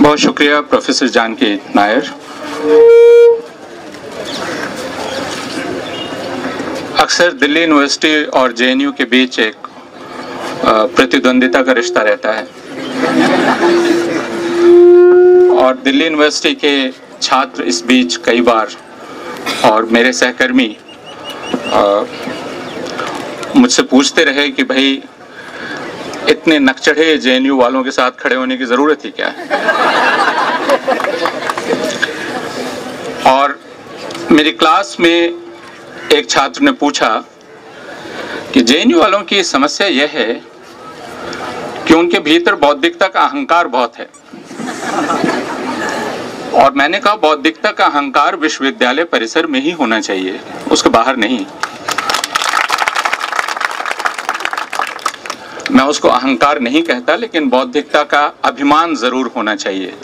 बहुत शुक्रिया प्रोफेसर जानकी नायर। अक्सर दिल्ली यूनिवर्सिटी और जेएनयू के बीच एक प्रतिद्वंदिता का रिश्ता रहता है और दिल्ली यूनिवर्सिटी के छात्र इस बीच कई बार और मेरे सहकर्मी मुझसे पूछते रहे कि भाई इतने नकचढ़े जेएनयू वालों के साथ खड़े होने की जरूरत ही क्या है। और मेरी क्लास में एक छात्र ने पूछा कि जेएनयू वालों की समस्या यह है कि उनके भीतर बौद्धिकता का अहंकार बहुत है। और मैंने कहा बौद्धिकता का अहंकार विश्वविद्यालय परिसर में ही होना चाहिए, उसके बाहर नहीं। मैं उसको अहंकार नहीं कहता, लेकिन बौद्धिकता का अभिमान जरूर होना चाहिए,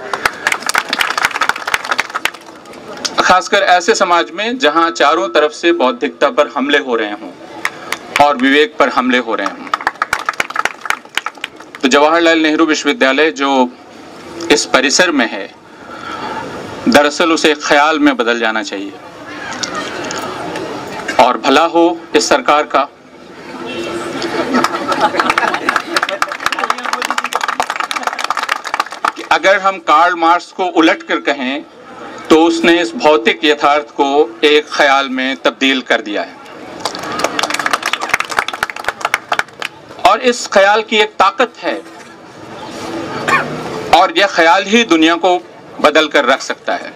खासकर ऐसे समाज में जहां चारों तरफ से बौद्धिकता पर हमले हो रहे हों और विवेक पर हमले हो रहे हों। तो जवाहरलाल नेहरू विश्वविद्यालय जो इस परिसर में है, दरअसल उसे ख्याल में बदल जाना चाहिए। और भला हो इस सरकार का अगर हम कार्ल मार्क्स को उलट कर कहें तो उसने इस भौतिक यथार्थ को एक ख्याल में तब्दील कर दिया है। और इस ख्याल की एक ताकत है और यह ख्याल ही दुनिया को बदल कर रख सकता है।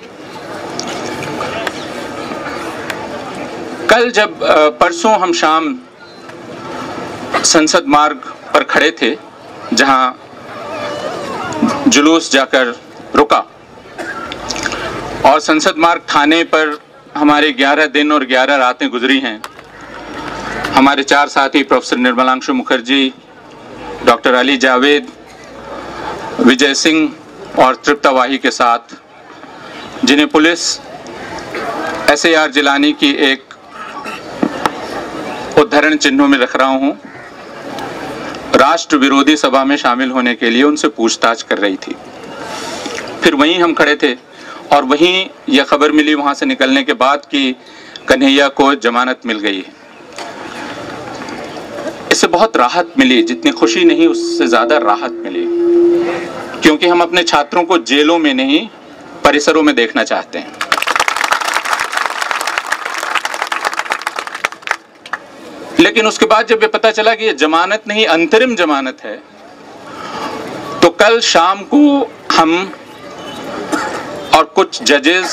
कल जब परसों हम शाम संसद मार्ग पर खड़े थे जहां जुलूस जाकर रुका, और संसद मार्ग थाने पर हमारे 11 दिन और 11 रातें गुजरी हैं। हमारे 4 साथी प्रोफेसर निर्मलांशु मुखर्जी, डॉक्टर अली जावेद, विजय सिंह और तृप्ता वाही के साथ, जिन्हें पुलिस SAR जिलानी की एक उद्धरण चिन्हों में रख रहा हूं, राष्ट्र विरोधी सभा में शामिल होने के लिए उनसे पूछताछ कर रही थी। फिर वहीं हम खड़े थे और वहीं यह खबर मिली वहां से निकलने के बाद कि कन्हैया को जमानत मिल गई है। इससे बहुत राहत मिली, जितनी खुशी नहीं उससे ज्यादा राहत मिली, क्योंकि हम अपने छात्रों को जेलों में नहीं परिसरों में देखना चाहते हैं। लेकिन उसके बाद जब ये पता चला कि ये जमानत नहीं अंतरिम जमानत है, तो कल शाम को हम और कुछ जजेस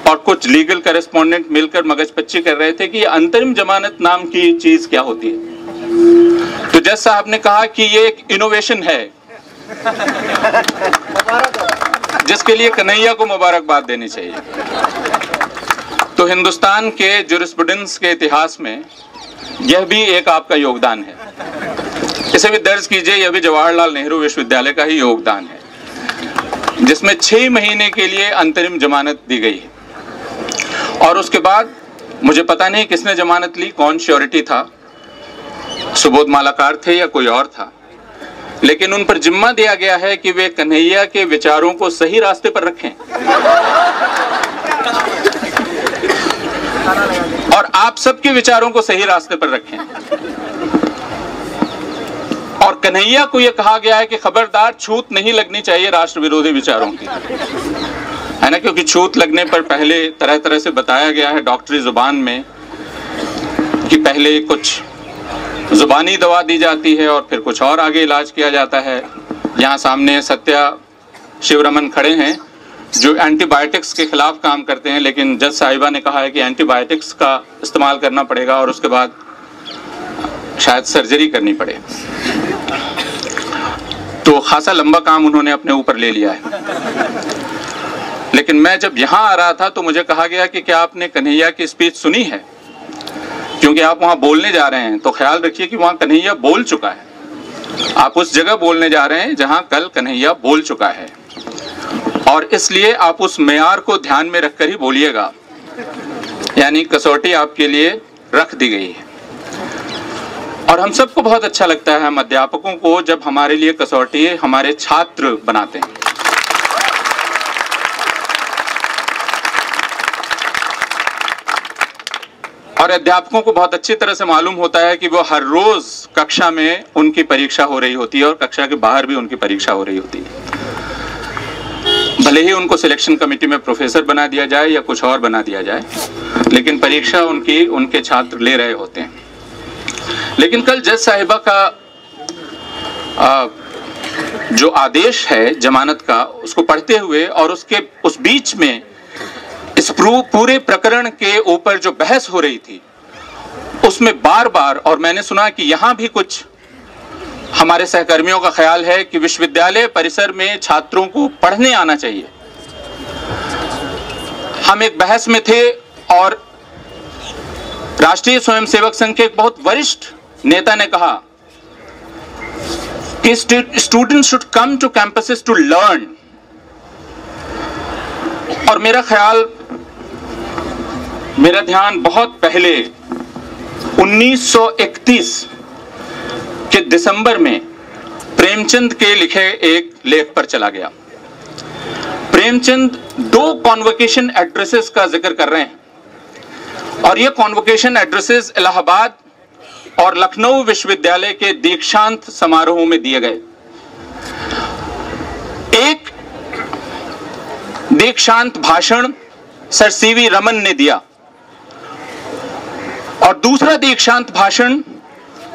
और कुछ लीगल करेस्पॉन्डेंट मिलकर मगजपच्ची कर रहे थे कि ये अंतरिम जमानत नाम की चीज क्या होती है। तो जज साहब ने कहा कि ये एक इनोवेशन है जिसके लिए कन्हैया को मुबारकबाद देनी चाहिए। तो हिंदुस्तान के ज्यूरिस्प्रूडेंस के इतिहास में यह भी एक आपका योगदान है। इसे भी दर्ज कीजिए, यह भी जवाहरलाल नेहरू विश्वविद्यालय का ही योगदान है, जिसमें 6 महीने के लिए अंतरिम जमानत दी गई है। और उसके बाद मुझे पता नहीं किसने जमानत ली, कौन श्योरिटी था, सुबोध मालाकार थे या कोई और था, लेकिन उन पर जिम्मा दिया गया है कि वे कन्हैया के विचारों को सही रास्ते पर रखें और आप सबके विचारों को सही रास्ते पर रखें। और कन्हैया को यह कहा गया है कि खबरदार छूत नहीं लगनी चाहिए राष्ट्र विरोधी विचारों की, है ना, क्योंकि छूत लगने पर पहले तरह तरह से बताया गया है डॉक्टरी जुबान में कि पहले कुछ जुबानी दवा दी जाती है और फिर कुछ और आगे इलाज किया जाता है। यहाँ सामने सत्या शिवरमन खड़े हैं जो एंटीबायोटिक्स के खिलाफ काम करते हैं, लेकिन जज साहिबा ने कहा है कि एंटीबायोटिक्स का इस्तेमाल करना पड़ेगा और उसके बाद शायद सर्जरी करनी पड़े। तो खासा लंबा काम उन्होंने अपने ऊपर ले लिया है। लेकिन मैं जब यहाँ आ रहा था तो मुझे कहा गया कि क्या आपने कन्हैया की स्पीच सुनी है, क्योंकि आप वहाँ बोलने जा रहे हैं, तो ख्याल रखिए कि वहाँ कन्हैया बोल चुका है। आप उस जगह बोलने जा रहे हैं जहाँ कल कन्हैया बोल चुका है, और इसलिए आप उस मेयार को ध्यान में रखकर ही बोलिएगा, यानी कसौटी आपके लिए रख दी गई है। और हम सबको बहुत अच्छा लगता है, हम अध्यापकों को, जब हमारे लिए कसौटी हमारे छात्र बनाते हैं। और अध्यापकों को बहुत अच्छी तरह से मालूम होता है कि वो हर रोज कक्षा में उनकी परीक्षा हो रही होती है और कक्षा के बाहर भी उनकी परीक्षा हो रही होती है। भले ही उनको सिलेक्शन कमेटी में प्रोफेसर बना दिया जाए या कुछ और बना दिया जाए, लेकिन परीक्षा उनके छात्र ले रहे होते हैं। लेकिन कल जज साहिबा का जो आदेश है जमानत का, उसको पढ़ते हुए और उस बीच में इस पूरे प्रकरण के ऊपर जो बहस हो रही थी, उसमें बार बार, और मैंने सुना कि यहां भी कुछ हमारे सहकर्मियों का ख्याल है कि विश्वविद्यालय परिसर में छात्रों को पढ़ने आना चाहिए। हम एक बहस में थे और राष्ट्रीय स्वयंसेवक संघ के एक बहुत वरिष्ठ नेता ने कहा कि students should come to campuses to learn. और मेरा ध्यान बहुत पहले 1931 के दिसंबर में प्रेमचंद के लिखे एक लेख पर चला गया। प्रेमचंद 2 कॉन्वोकेशन एड्रेसेस का जिक्र कर रहे हैं और ये कॉन्वोकेशन एड्रेसेस इलाहाबाद और लखनऊ विश्वविद्यालय के दीक्षांत समारोह में दिए गए। एक दीक्षांत भाषण सर सीवी रमन ने दिया और दूसरा दीक्षांत भाषण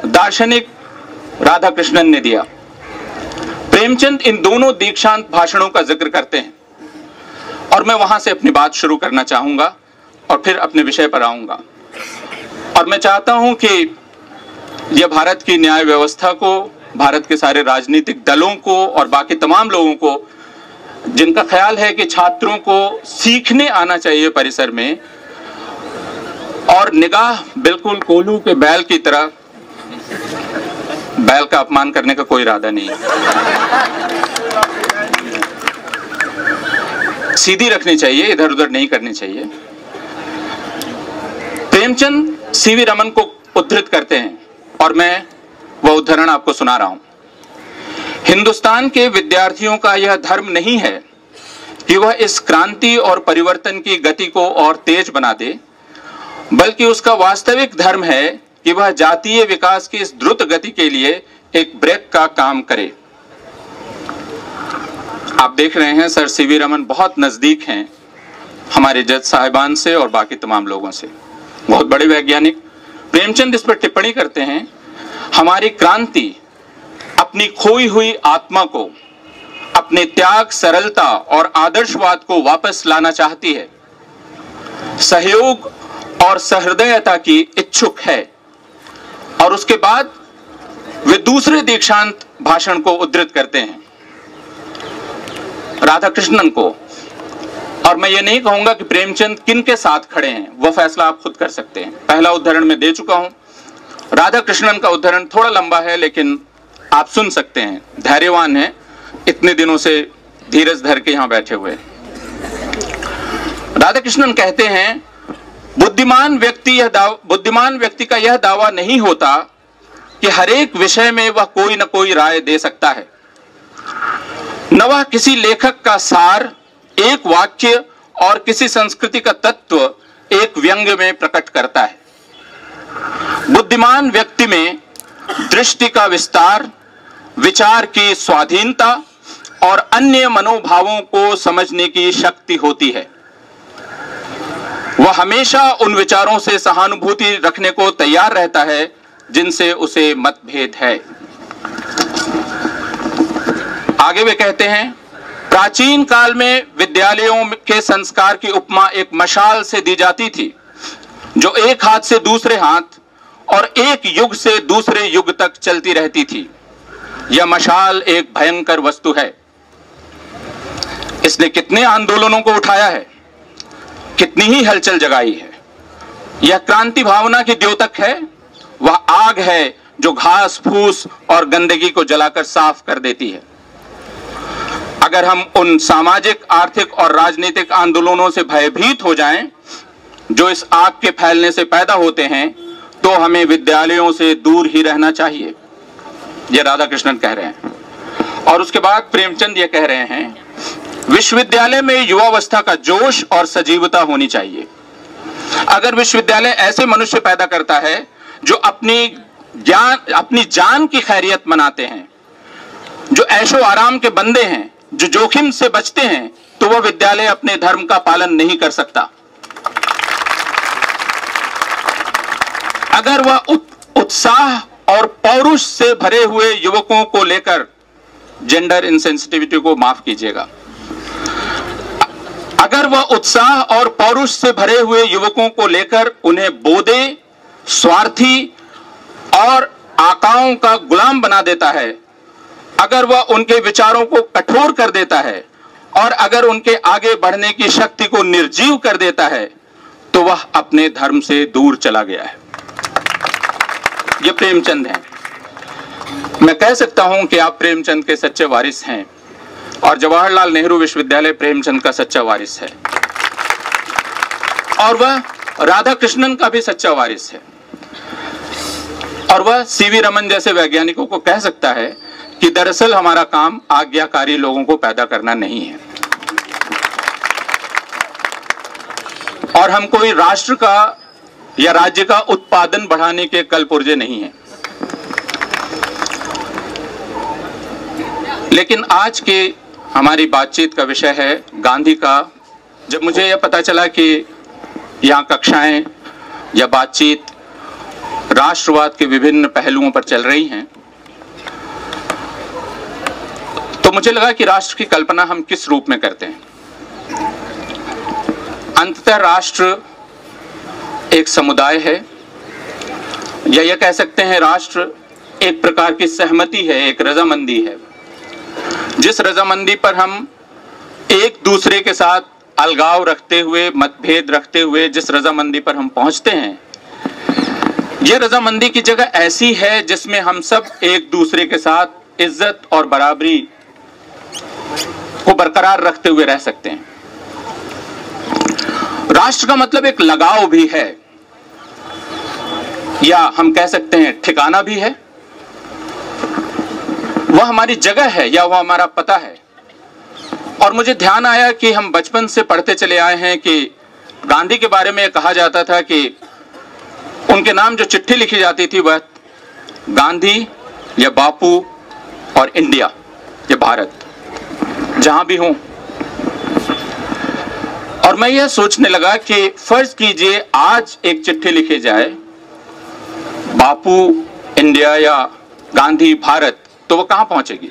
दार्शनिक राधाकृष्णन ने दिया। प्रेमचंद इन दोनों दीक्षांत भाषणों का जिक्र करते हैं और मैं वहां से अपनी बात शुरू करना चाहूंगा और फिर अपने विषय पर आऊंगा। और मैं चाहता हूं कि यह भारत की न्याय व्यवस्था को, भारत के सारे राजनीतिक दलों को और बाकी तमाम लोगों को जिनका ख्याल है कि छात्रों को सीखने आना चाहिए परिसर में, और निगाह बिल्कुल कोल्हू के बैल की तरह, बैल का अपमान करने का कोई इरादा नहीं है, सीधी रखनी चाहिए, इधर उधर नहीं करनी चाहिए। प्रेमचंद सीवी रमन को उद्धृत करते हैं और मैं वह उद्धरण आपको सुना रहा हूं। हिंदुस्तान के विद्यार्थियों का यह धर्म नहीं है कि वह इस क्रांति और परिवर्तन की गति को और तेज बना दे, बल्कि उसका वास्तविक धर्म है कि वह जातीय विकास की इस द्रुत गति के लिए एक ब्रेक का काम करे। आप देख रहे हैं सर सीवी रमन बहुत नजदीक हैं हमारे जज साहिबान से और बाकी तमाम लोगों से, बहुत बड़े वैज्ञानिक। प्रेमचंद इस पर टिप्पणी करते हैं, हमारी क्रांति अपनी खोई हुई आत्मा को, अपने त्याग, सरलता और आदर्शवाद को वापस लाना चाहती है, सहयोग और सहृदयता की इच्छुक है। और उसके बाद वे दूसरे दीक्षांत भाषण को उद्धृत करते हैं, राधाकृष्णन को। और मैं ये नहीं कहूंगा कि प्रेमचंद किन के साथ खड़े हैं, वह फैसला आप खुद कर सकते हैं। पहला उद्धरण मैं दे चुका हूं, राधाकृष्णन का उद्धरण थोड़ा लंबा है लेकिन आप सुन सकते हैं, धैर्यवान है, इतने दिनों से धीरज धर के यहां बैठे हुए। राधाकृष्णन कहते हैं, बुद्धिमान व्यक्ति का यह दावा नहीं होता कि हर एक विषय में वह कोई न कोई राय दे सकता है, न वह किसी लेखक का सार एक वाक्य और किसी संस्कृति का तत्व एक व्यंग्य में प्रकट करता है। बुद्धिमान व्यक्ति में दृष्टि का विस्तार, विचार की स्वाधीनता और अन्य मनोभावों को समझने की शक्ति होती है। वह हमेशा उन विचारों से सहानुभूति रखने को तैयार रहता है जिनसे उसे मतभेद है। आगे वे कहते हैं, प्राचीन काल में विद्यालयों के संस्कार की उपमा एक मशाल से दी जाती थी, जो एक हाथ से दूसरे हाथ और एक युग से दूसरे युग तक चलती रहती थी। यह मशाल एक भयंकर वस्तु है। इसने कितने आंदोलनों को उठाया है, कितनी ही हलचल जगाई है। यह क्रांति भावना की द्योतक है, वह आग है जो घास फूस और गंदगी को जलाकर साफ कर देती है। अगर हम उन सामाजिक, आर्थिक और राजनीतिक आंदोलनों से भयभीत हो जाएं जो इस आग के फैलने से पैदा होते हैं, तो हमें विद्यालयों से दूर ही रहना चाहिए। यह राधाकृष्णन कह रहे हैं। और उसके बाद प्रेमचंद यह कह रहे हैं, विश्वविद्यालय में युवावस्था का जोश और सजीवता होनी चाहिए। अगर विश्वविद्यालय ऐसे मनुष्य पैदा करता है जो अपनी जान की खैरियत मनाते हैं, जो ऐशो आराम के बंदे हैं, जो जोखिम से बचते हैं, तो वह विद्यालय अपने धर्म का पालन नहीं कर सकता। अगर वह उत्साह और पौरुष से भरे हुए युवकों को लेकर, जेंडर इनसेंसिटिविटी को माफ कीजिएगा, अगर वह उत्साह और पौरुष से भरे हुए युवकों को लेकर उन्हें बोधे, स्वार्थी और आकाओं का गुलाम बना देता है, अगर वह उनके विचारों को कठोर कर देता है और अगर उनके आगे बढ़ने की शक्ति को निर्जीव कर देता है, तो वह अपने धर्म से दूर चला गया है। ये प्रेमचंद हैं। मैं कह सकता हूं कि आप प्रेमचंद के सच्चे वारिस हैं और जवाहरलाल नेहरू विश्वविद्यालय प्रेमचंद का सच्चा वारिस है और वह राधा कृष्णन का भी सच्चा वारिस है और वह सीवी रमन जैसे वैज्ञानिकों को कह सकता है कि दरअसल हमारा काम आज्ञाकारी लोगों को पैदा करना नहीं है और हम कोई राष्ट्र का या राज्य का उत्पादन बढ़ाने के कलपुर्जे नहीं हैं। लेकिन आज के हमारी बातचीत का विषय है गांधी का। जब मुझे यह पता चला कि यहाँ कक्षाएं या बातचीत राष्ट्रवाद के विभिन्न पहलुओं पर चल रही हैं, तो मुझे लगा कि राष्ट्र की कल्पना हम किस रूप में करते हैं। अंततः राष्ट्र एक समुदाय है, या यह कह सकते हैं राष्ट्र एक प्रकार की सहमति है, एक रजामंदी है, जिस रजामंदी पर हम एक दूसरे के साथ अलगाव रखते हुए, मतभेद रखते हुए जिस रजामंदी पर हम पहुंचते हैं, यह रजामंदी की जगह ऐसी है जिसमें हम सब एक दूसरे के साथ इज्जत और बराबरी को बरकरार रखते हुए रह सकते हैं। राष्ट्र का मतलब एक लगाव भी है, या हम कह सकते हैं ठिकाना भी है। वह हमारी जगह है या वह हमारा पता है। और मुझे ध्यान आया कि हम बचपन से पढ़ते चले आए हैं कि गांधी के बारे में कहा जाता था कि उनके नाम जो चिट्ठी लिखी जाती थी वह गांधी या बापू और इंडिया या भारत, जहां भी हूं। और मैं यह सोचने लगा कि फर्ज कीजिए आज एक चिट्ठी लिखी जाए बापू इंडिया या गांधी भारत, तो वो कहां पहुंचेगी?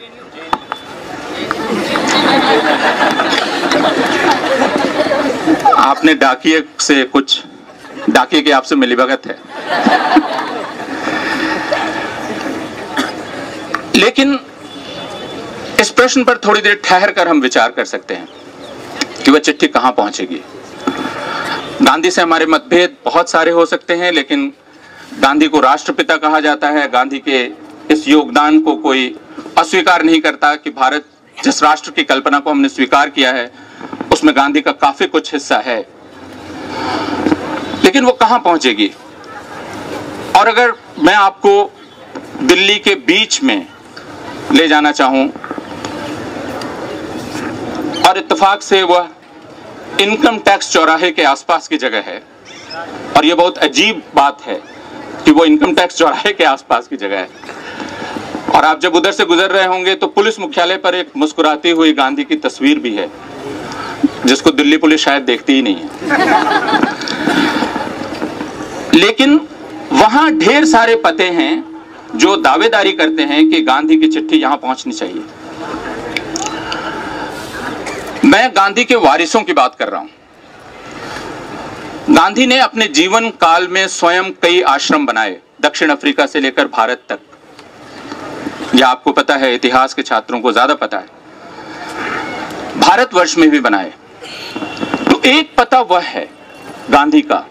आपने डाकिए से कुछ, डाकिए की आपसे मिलीभगत है। लेकिन इस प्रश्न पर थोड़ी देर ठहर कर हम विचार कर सकते हैं कि वह चिट्ठी कहां पहुंचेगी। गांधी से हमारे मतभेद बहुत सारे हो सकते हैं, लेकिन गांधी को राष्ट्रपिता कहा जाता है। गांधी के इस योगदान को कोई अस्वीकार नहीं करता कि भारत जिस राष्ट्र की कल्पना को हमने स्वीकार किया है उसमें गांधी का काफी कुछ हिस्सा है। लेकिन वो कहां पहुंचेगी? और अगर मैं आपको दिल्ली के बीच में ले जाना चाहूं, और इत्तेफाक से वह इनकम टैक्स चौराहे के आसपास की जगह है, और यह बहुत अजीब बात है कि वो इनकम टैक्स चौराहे के आसपास की जगह है। और आप जब उधर से गुजर रहे होंगे तो पुलिस मुख्यालय पर एक मुस्कुराती हुई गांधी की तस्वीर भी है, जिसको दिल्ली पुलिस शायद देखती ही नहीं है। लेकिन वहां ढेर सारे पते हैं जो दावेदारी करते हैं कि गांधी की चिट्ठी यहां पहुंचनी चाहिए। मैं गांधी के वारिसों की बात कर रहा हूं। गांधी ने अपने जीवन काल में स्वयं कई आश्रम बनाए, दक्षिण अफ्रीका से लेकर भारत तक। यह आपको पता है, इतिहास के छात्रों को ज्यादा पता है। भारतवर्ष में भी बनाए। तो एक पता वह है गांधी का,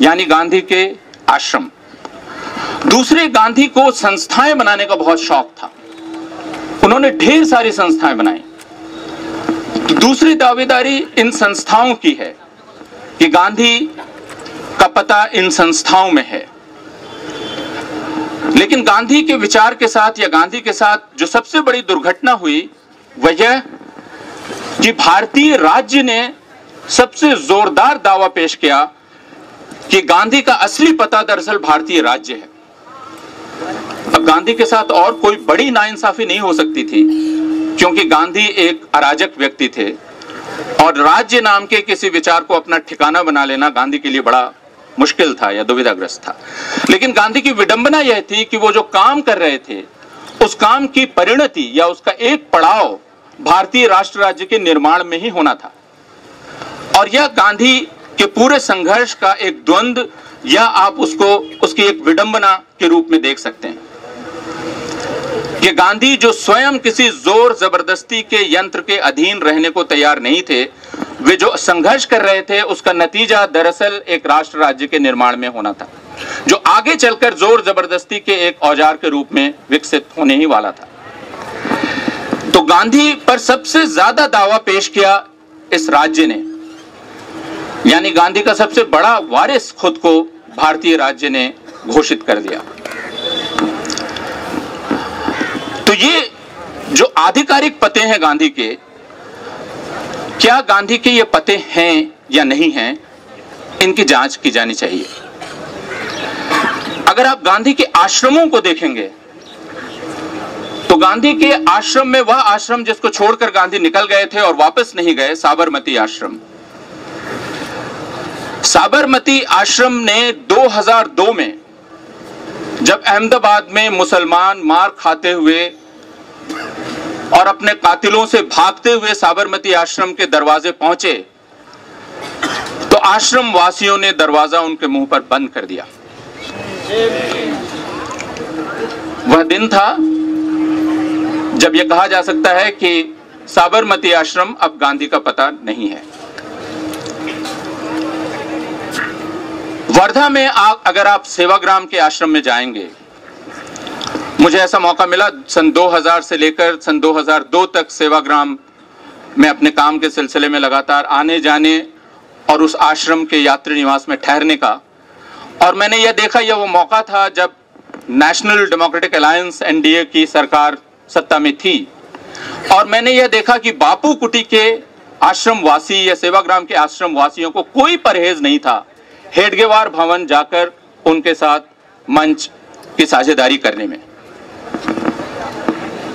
यानी गांधी के आश्रम। दूसरे, गांधी को संस्थाएं बनाने का बहुत शौक था। उन्होंने ढेर सारी संस्थाएं बनाई। दूसरी दावेदारी इन संस्थाओं की है कि गांधी का पता इन संस्थाओं में है। लेकिन गांधी के विचार के साथ या गांधी के साथ जो सबसे बड़ी दुर्घटना हुई वह यह कि भारतीय राज्य ने सबसे जोरदार दावा पेश किया कि गांधी का असली पता दरअसल भारतीय राज्य है। अब गांधी के साथ और कोई बड़ी नाइंसाफी नहीं हो सकती थी, क्योंकि गांधी एक अराजक व्यक्ति थे और राज्य नाम के किसी विचार को अपना ठिकाना बना लेना गांधी के लिए बड़ा मुश्किल था या दुविधाग्रस्त था। लेकिन गांधी की विडंबना यह थी कि वो जो काम कर रहे थे उस काम की परिणति या उसका एक पड़ाव भारतीय राष्ट्र राज्य के निर्माण में ही होना था। और यह गांधी के पूरे संघर्ष का एक द्वंद्व या आप उसको उसकी एक विडंबना के रूप में देख सकते हैं कि गांधी जो स्वयं किसी जोर जबरदस्ती के यंत्र के अधीन रहने को तैयार नहीं थे, वे जो संघर्ष कर रहे थे उसका नतीजा दरअसल एक राष्ट्र राज्य के निर्माण में होना था, जो आगे चलकर जोर जबरदस्ती के एक औजार के रूप में विकसित होने ही वाला था। तो गांधी पर सबसे ज्यादा दावा पेश किया इस राज्य ने, यानी गांधी का सबसे बड़ा वारिस खुद को भारतीय राज्य ने घोषित कर दिया। तो ये जो आधिकारिक पते हैं गांधी के, क्या गांधी के ये पते हैं या नहीं हैं, इनकी जांच की जानी चाहिए। अगर आप गांधी के आश्रमों को देखेंगे तो गांधी के आश्रम में वह आश्रम जिसको छोड़कर गांधी निकल गए थे और वापस नहीं गए, साबरमती आश्रम। साबरमती आश्रम ने 2002 में जब अहमदाबाद में मुसलमान मार खाते हुए और अपने कातिलों से भागते हुए साबरमती आश्रम के दरवाजे पहुंचे तो आश्रम वासियों ने दरवाजा उनके मुंह पर बंद कर दिया। वह दिन था जब यह कहा जा सकता है कि साबरमती आश्रम अब गांधी का पता नहीं है। वर्धा में अगर आप सेवाग्राम के आश्रम में जाएंगे, मुझे ऐसा मौका मिला सन 2000 से लेकर सन 2002 तक सेवाग्राम में अपने काम के सिलसिले में लगातार आने जाने और उस आश्रम के यात्री निवास में ठहरने का। और मैंने यह देखा, यह वो मौका था जब नेशनल डेमोक्रेटिक अलायंस एनडीए की सरकार सत्ता में थी, और मैंने यह देखा कि बापू कुटी के आश्रम वासी या सेवाग्राम के आश्रम वासियों को कोई परहेज नहीं था हेडगेवार भवन जाकर उनके साथ मंच की साझेदारी करने में।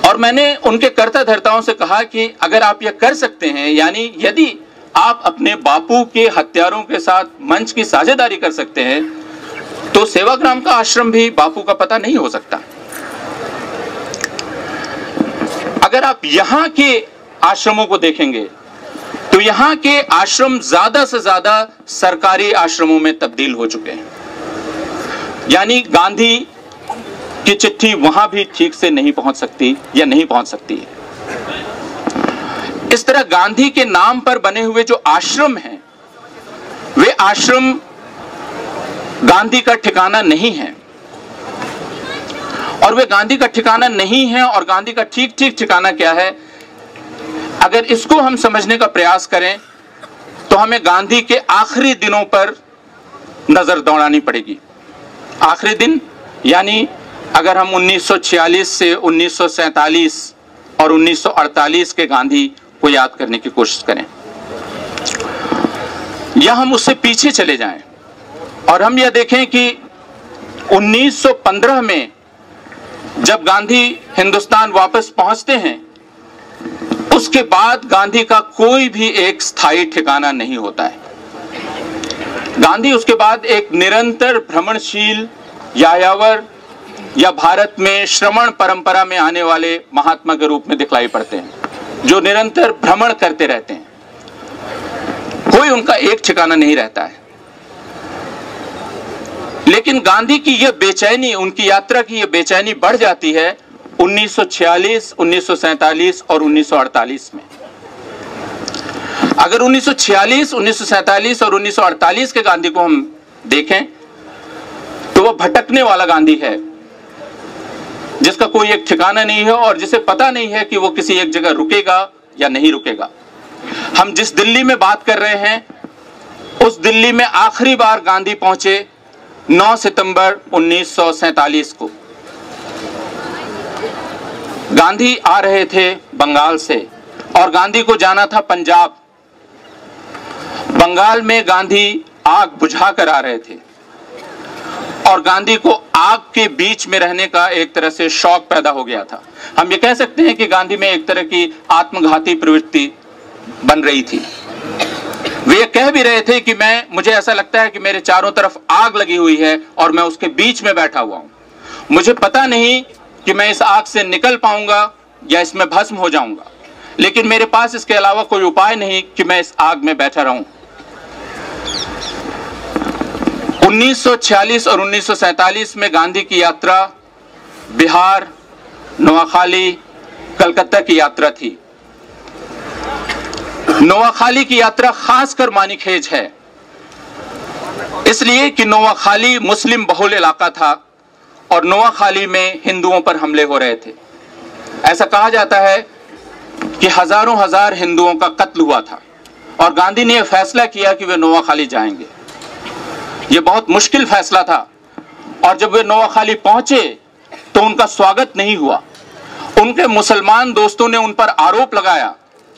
और मैंने उनके कर्ता धर्ताओं से कहा कि अगर आप यह कर सकते हैं, यानी यदि आप अपने बापू के हत्यारों के साथ मंच की साझेदारी कर सकते हैं, तो सेवाग्राम का आश्रम भी बापू का पता नहीं हो सकता। अगर आप यहां के आश्रमों को देखेंगे तो यहां के आश्रम ज्यादा से ज्यादा सरकारी आश्रमों में तब्दील हो चुके हैं, यानी गांधी की चिट्ठी वहां भी ठीक से नहीं पहुंच सकती या नहीं पहुंच सकती है। इस तरह गांधी के नाम पर बने हुए जो आश्रम हैं, वे आश्रम गांधी का ठिकाना नहीं है, और वे गांधी का ठिकाना नहीं है। और गांधी का ठीक ठीक ठिकाना क्या है, अगर इसको हम समझने का प्रयास करें तो हमें गांधी के आखिरी दिनों पर नजर दौड़ानी पड़ेगी। आखिरी दिन यानी अगर हम 1946 से 1947 और 1948 के गांधी को याद करने की कोशिश करें, या हम उससे पीछे चले जाएं और हम यह देखें कि 1915 में जब गांधी हिंदुस्तान वापस पहुंचते हैं, उसके बाद गांधी का कोई भी एक स्थायी ठिकाना नहीं होता है। गांधी उसके बाद एक निरंतर भ्रमणशील यायावर या भारत में श्रमण परंपरा में आने वाले महात्मा के रूप में दिखलाई पड़ते हैं, जो निरंतर भ्रमण करते रहते हैं। कोई उनका एक ठिकाना नहीं रहता है। लेकिन गांधी की यह बेचैनी, उनकी यात्रा की यह बेचैनी बढ़ जाती है 1946, 1947 और 1948 में। अगर 1946, 1947 और 1948 के गांधी को हम देखें तो वह भटकने वाला गांधी है, जिसका कोई एक ठिकाना नहीं है और जिसे पता नहीं है कि वो किसी एक जगह रुकेगा या नहीं रुकेगा। हम जिस दिल्ली में बात कर रहे हैं, उस दिल्ली में आखिरी बार गांधी पहुंचे 9 सितंबर 1947 को। गांधी आ रहे थे बंगाल से और गांधी को जाना था पंजाब। बंगाल में गांधी आग बुझा कर आ रहे थे। और गांधी को आग के बीच में रहने का एक तरह से शौक पैदा हो गया था। हम ये कह सकते हैं कि गांधी में एक तरह की आत्मघाती प्रवृत्ति बन रही थी। वे कह भी रहे थे कि मुझे ऐसा लगता है कि मेरे चारों तरफ आग लगी हुई है और मैं उसके बीच में बैठा हुआ हूं। मुझे पता नहीं कि मैं इस आग से निकल पाऊंगा या इसमें भस्म हो जाऊंगा, लेकिन मेरे पास इसके अलावा कोई उपाय नहीं कि मैं इस आग में बैठा रहूं। 1946 और 1947 में गांधी की यात्रा बिहार, नोआखाली, कलकत्ता की यात्रा थी। नोआखाली की यात्रा खासकर मानीखेज है, इसलिए कि नोआखाली मुस्लिम बहुल इलाका था और नोआखाली में हिंदुओं पर हमले हो रहे थे। ऐसा कहा जाता है कि हजारों हजार हिंदुओं का कत्ल हुआ था और गांधी ने यह फैसला किया कि वे नोआखाली जाएंगे। यह बहुत मुश्किल फैसला था और जब वे नोआखाली पहुंचे तो उनका स्वागत नहीं हुआ। उनके मुसलमान दोस्तों ने उन पर आरोप लगाया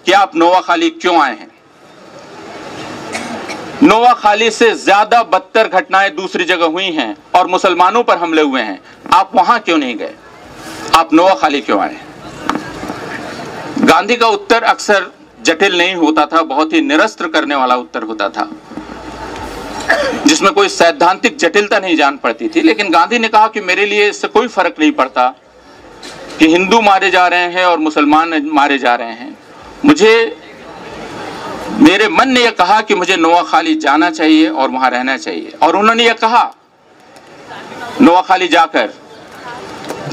कि आप नोआखाली क्यों आए हैं। नोआखाली से ज्यादा बदतर घटनाएं दूसरी जगह हुई हैं और मुसलमानों पर हमले हुए हैं, आप वहां क्यों नहीं गए, आप नोआखाली क्यों आए। गांधी का उत्तर अक्सर जटिल नहीं होता था, बहुत ही निरस्त्र करने वाला उत्तर होता था जिसमें कोई सैद्धांतिक जटिलता नहीं जान पड़ती थी। लेकिन गांधी ने कहा कि मेरे लिए इससे कोई फर्क नहीं पड़ता कि हिंदू मारे जा रहे हैं और मुसलमान मारे जा रहे हैं। मेरे मन ने यह कहा कि मुझे नोआखाली जाना चाहिए और वहां रहना चाहिए। और उन्होंने यह कहा नोआखाली जाकर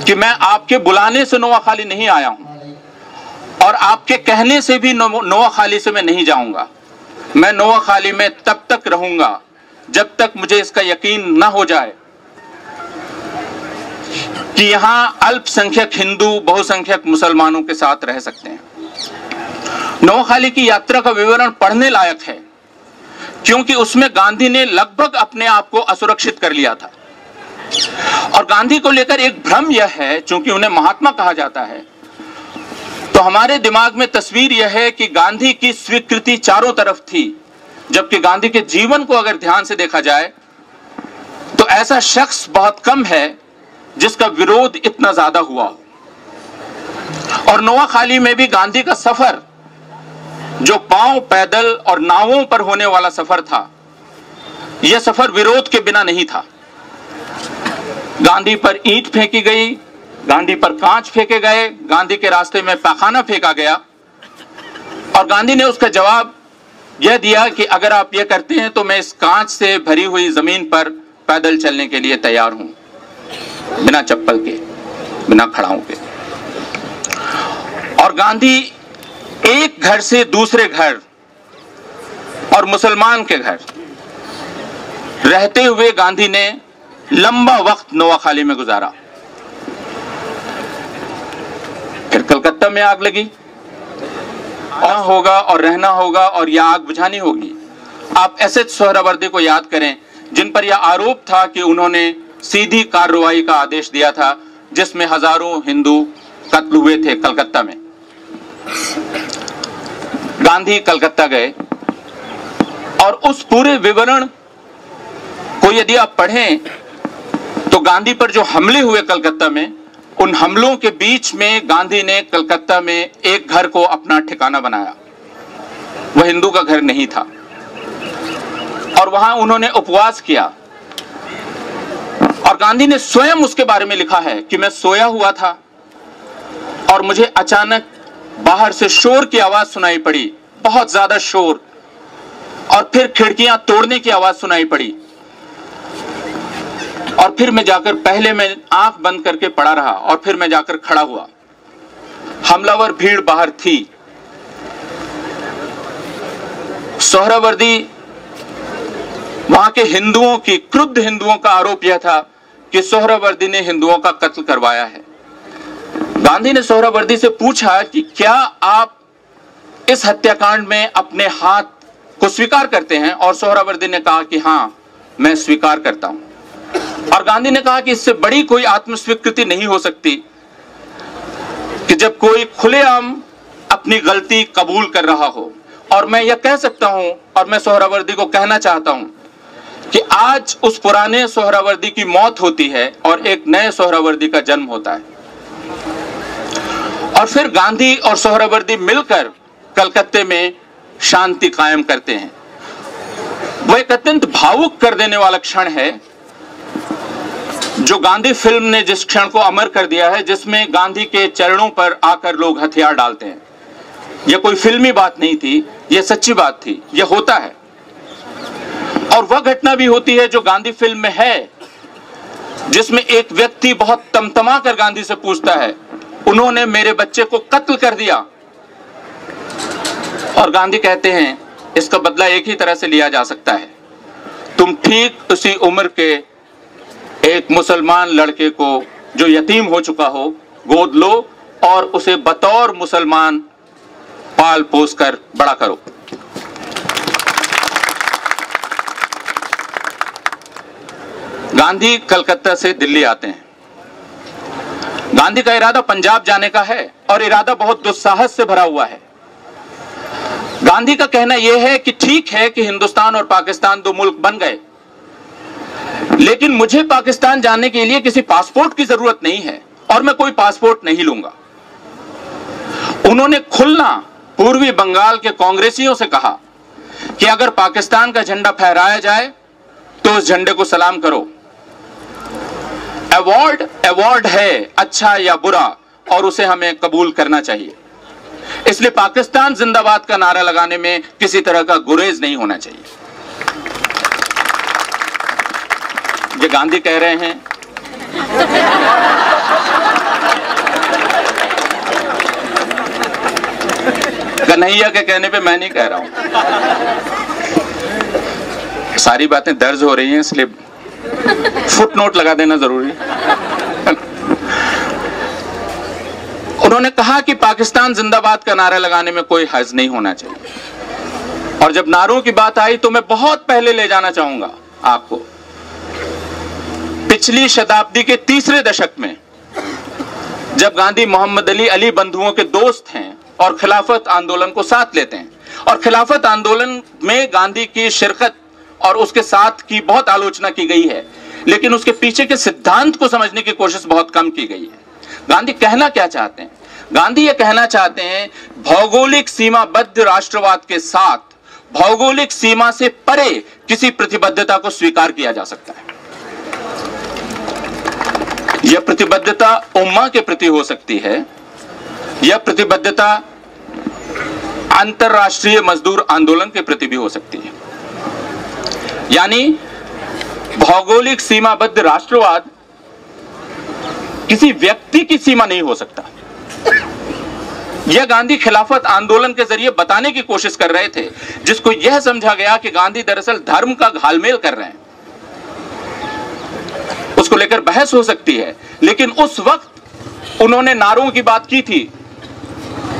कि मैं आपके बुलाने से नोआखाली नहीं आया हूं और आपके कहने से भी नोआखाली से मैं नहीं जाऊंगा। मैं नोआखाली में तब तक रहूंगा जब तक मुझे इसका यकीन न हो जाए कि यहां अल्पसंख्यक हिंदू बहुसंख्यक मुसलमानों के साथ रह सकते हैं। नोआखाली की यात्रा का विवरण पढ़ने लायक है क्योंकि उसमें गांधी ने लगभग अपने आप को असुरक्षित कर लिया था। और गांधी को लेकर एक भ्रम यह है, चूंकि उन्हें महात्मा कहा जाता है, तो हमारे दिमाग में तस्वीर यह है कि गांधी की स्वीकृति चारों तरफ थी, जबकि गांधी के जीवन को अगर ध्यान से देखा जाए तो ऐसा शख्स बहुत कम है जिसका विरोध इतना ज्यादा हुआ हो। और नोआखाली में भी गांधी का सफर, जो पांव पैदल और नावों पर होने वाला सफर था, यह सफर विरोध के बिना नहीं था। गांधी पर ईंट फेंकी गई, गांधी पर कांच फेंके गए, गांधी के रास्ते में पैखाना फेंका गया और गांधी ने उसका जवाब यह दिया कि अगर आप यह करते हैं तो मैं इस कांच से भरी हुई जमीन पर पैदल चलने के लिए तैयार हूं, बिना चप्पल के, बिना खड़ाओं के। और गांधी एक घर से दूसरे घर और मुसलमान के घर रहते हुए गांधी ने लंबा वक्त नोआखाली में गुजारा। फिर कलकत्ता में आग लगी, आना होगा और रहना होगा और यह आग बुझानी होगी। आप एसएच सोहरावर्दी को याद करें, जिन पर यह आरोप था कि उन्होंने सीधी कार्रवाई का आदेश दिया था जिसमें हजारों हिंदू कत्ल हुए थे कलकत्ता में। गांधी कलकत्ता गए और उस पूरे विवरण को यदि आप पढ़ें तो गांधी पर जो हमले हुए कलकत्ता में, उन हमलों के बीच में गांधी ने कलकत्ता में एक घर को अपना ठिकाना बनाया। वह हिंदू का घर नहीं था और वहां उन्होंने उपवास किया। और गांधी ने स्वयं उसके बारे में लिखा है कि मैं सोया हुआ था और मुझे अचानक बाहर से शोर की आवाज सुनाई पड़ी, बहुत ज्यादा शोर, और फिर खिड़कियां तोड़ने की आवाज सुनाई पड़ी। और फिर मैं जाकर, पहले मैं आंख बंद करके पड़ा रहा और फिर मैं जाकर खड़ा हुआ। हमलावर भीड़ बाहर थी। सोहरावर्दी, वहां के हिंदुओं की, क्रुद्ध हिंदुओं का आरोप यह था कि सोहरावर्दी ने हिंदुओं का कत्ल करवाया है। गांधी ने सोहरावर्दी से पूछा कि क्या आप इस हत्याकांड में अपने हाथ को स्वीकार करते हैं, और सोहरावर्दी ने कहा कि हां, मैं स्वीकार करता हूं। और गांधी ने कहा कि इससे बड़ी कोई आत्मस्वीकृति नहीं हो सकती कि जब कोई खुलेआम अपनी गलती कबूल कर रहा हो। और मैं यह कह सकता हूं, और मैं सोहरावर्दी को कहना चाहता हूं कि आज उस पुराने सोहरावर्दी की मौत होती है और एक नए सोहरावर्दी का जन्म होता है। और फिर गांधी और सोहरावर्दी मिलकर कलकत्ते में शांति कायम करते हैं। वह एक अत्यंत भावुक कर देने वाला क्षण है जो गांधी फिल्म ने जिस क्षण को अमर कर दिया है, जिसमें गांधी के चरणों पर आकर लोग हथियार डालते हैं। यह कोई फिल्मी बात नहीं थी, यह सच्ची बात थी, यह होता है। और वह घटना भी होती है जो गांधी फिल्म में है, जिसमें एक व्यक्ति बहुत तमतमा कर गांधी से पूछता है, उन्होंने मेरे बच्चे को कत्ल कर दिया। और गांधी कहते हैं, इसका बदला एक ही तरह से लिया जा सकता है, तुम ठीक उसी उम्र के एक मुसलमान लड़के को जो यतीम हो चुका हो गोद लो और उसे बतौर मुसलमान पाल पोस कर बड़ा करो। गांधी कलकत्ता से दिल्ली आते हैं। गांधी का इरादा पंजाब जाने का है और इरादा बहुत दुस्साहस से भरा हुआ है। गांधी का कहना यह है कि ठीक है कि हिंदुस्तान और पाकिस्तान दो मुल्क बन गए, लेकिन मुझे पाकिस्तान जाने के लिए किसी पासपोर्ट की जरूरत नहीं है और मैं कोई पासपोर्ट नहीं लूंगा। उन्होंने खुलना पूर्वी बंगाल के कांग्रेसियों से कहा कि अगर पाकिस्तान का झंडा फहराया जाए तो उस झंडे को सलाम करो। अवार्ड है, अच्छा या बुरा, और उसे हमें कबूल करना चाहिए। इसलिए पाकिस्तान जिंदाबाद का नारा लगाने में किसी तरह का गुरेज नहीं होना चाहिए। ये गांधी कह रहे हैं। कन्हैया के कहने पे मैं नहीं कह रहा हूं। सारी बातें दर्ज हो रही हैं, इसलिए फुटनोट लगा देना जरूरी है। उन्होंने कहा कि पाकिस्तान जिंदाबाद का नारा लगाने में कोई हर्ज नहीं होना चाहिए। और जब नारों की बात आई तो मैं बहुत पहले ले जाना चाहूंगा आपको, पिछली शताब्दी के तीसरे दशक में, जब गांधी मोहम्मद अली बंधुओं के दोस्त हैं और खिलाफत आंदोलन को साथ लेते हैं। और खिलाफत आंदोलन में गांधी की शिरकत और उसके साथ की बहुत आलोचना की गई है, लेकिन उसके पीछे के सिद्धांत को समझने की कोशिश बहुत कम की गई है। गांधी कहना क्या चाहते हैं? गांधी ये कहना चाहते हैं, भौगोलिक सीमाबद्ध राष्ट्रवाद के साथ भौगोलिक सीमा से परे किसी प्रतिबद्धता को स्वीकार किया जा सकता है। यह प्रतिबद्धता उम्मा के प्रति हो सकती है, यह प्रतिबद्धता अंतरराष्ट्रीय मजदूर आंदोलन के प्रति भी हो सकती है। यानी भौगोलिक सीमाबद्ध राष्ट्रवाद किसी व्यक्ति की सीमा नहीं हो सकता। यह गांधी खिलाफत आंदोलन के जरिए बताने की कोशिश कर रहे थे, जिसको यह समझा गया कि गांधी दरअसल धर्म का घालमेल कर रहे हैं। उसको लेकर बहस हो सकती है, लेकिन उस वक्त उन्होंने नारों की बात की थी।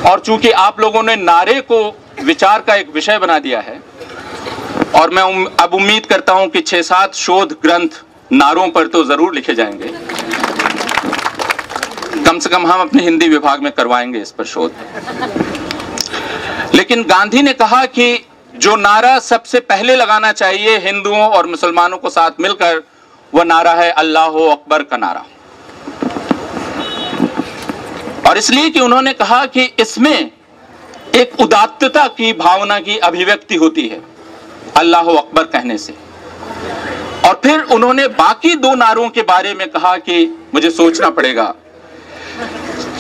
और चूंकि आप लोगों ने नारे को विचार का एक विषय बना दिया है, और मैं अब उम्मीद करता हूं कि 6-7 शोध ग्रंथ नारों पर तो जरूर लिखे जाएंगे। कम से कम हम अपने हिंदी विभाग में करवाएंगे इस पर शोध। लेकिन गांधी ने कहा कि जो नारा सबसे पहले लगाना चाहिए हिंदुओं और मुसलमानों को साथ मिलकर, वह नारा है अल्लाह अकबर का नारा। और इसलिए कि उन्होंने कहा कि इसमें एक उदात्तता की भावना की अभिव्यक्ति होती है अल्लाह अकबर कहने से। और फिर उन्होंने बाकी दो नारों के बारे में कहा कि मुझे सोचना पड़ेगा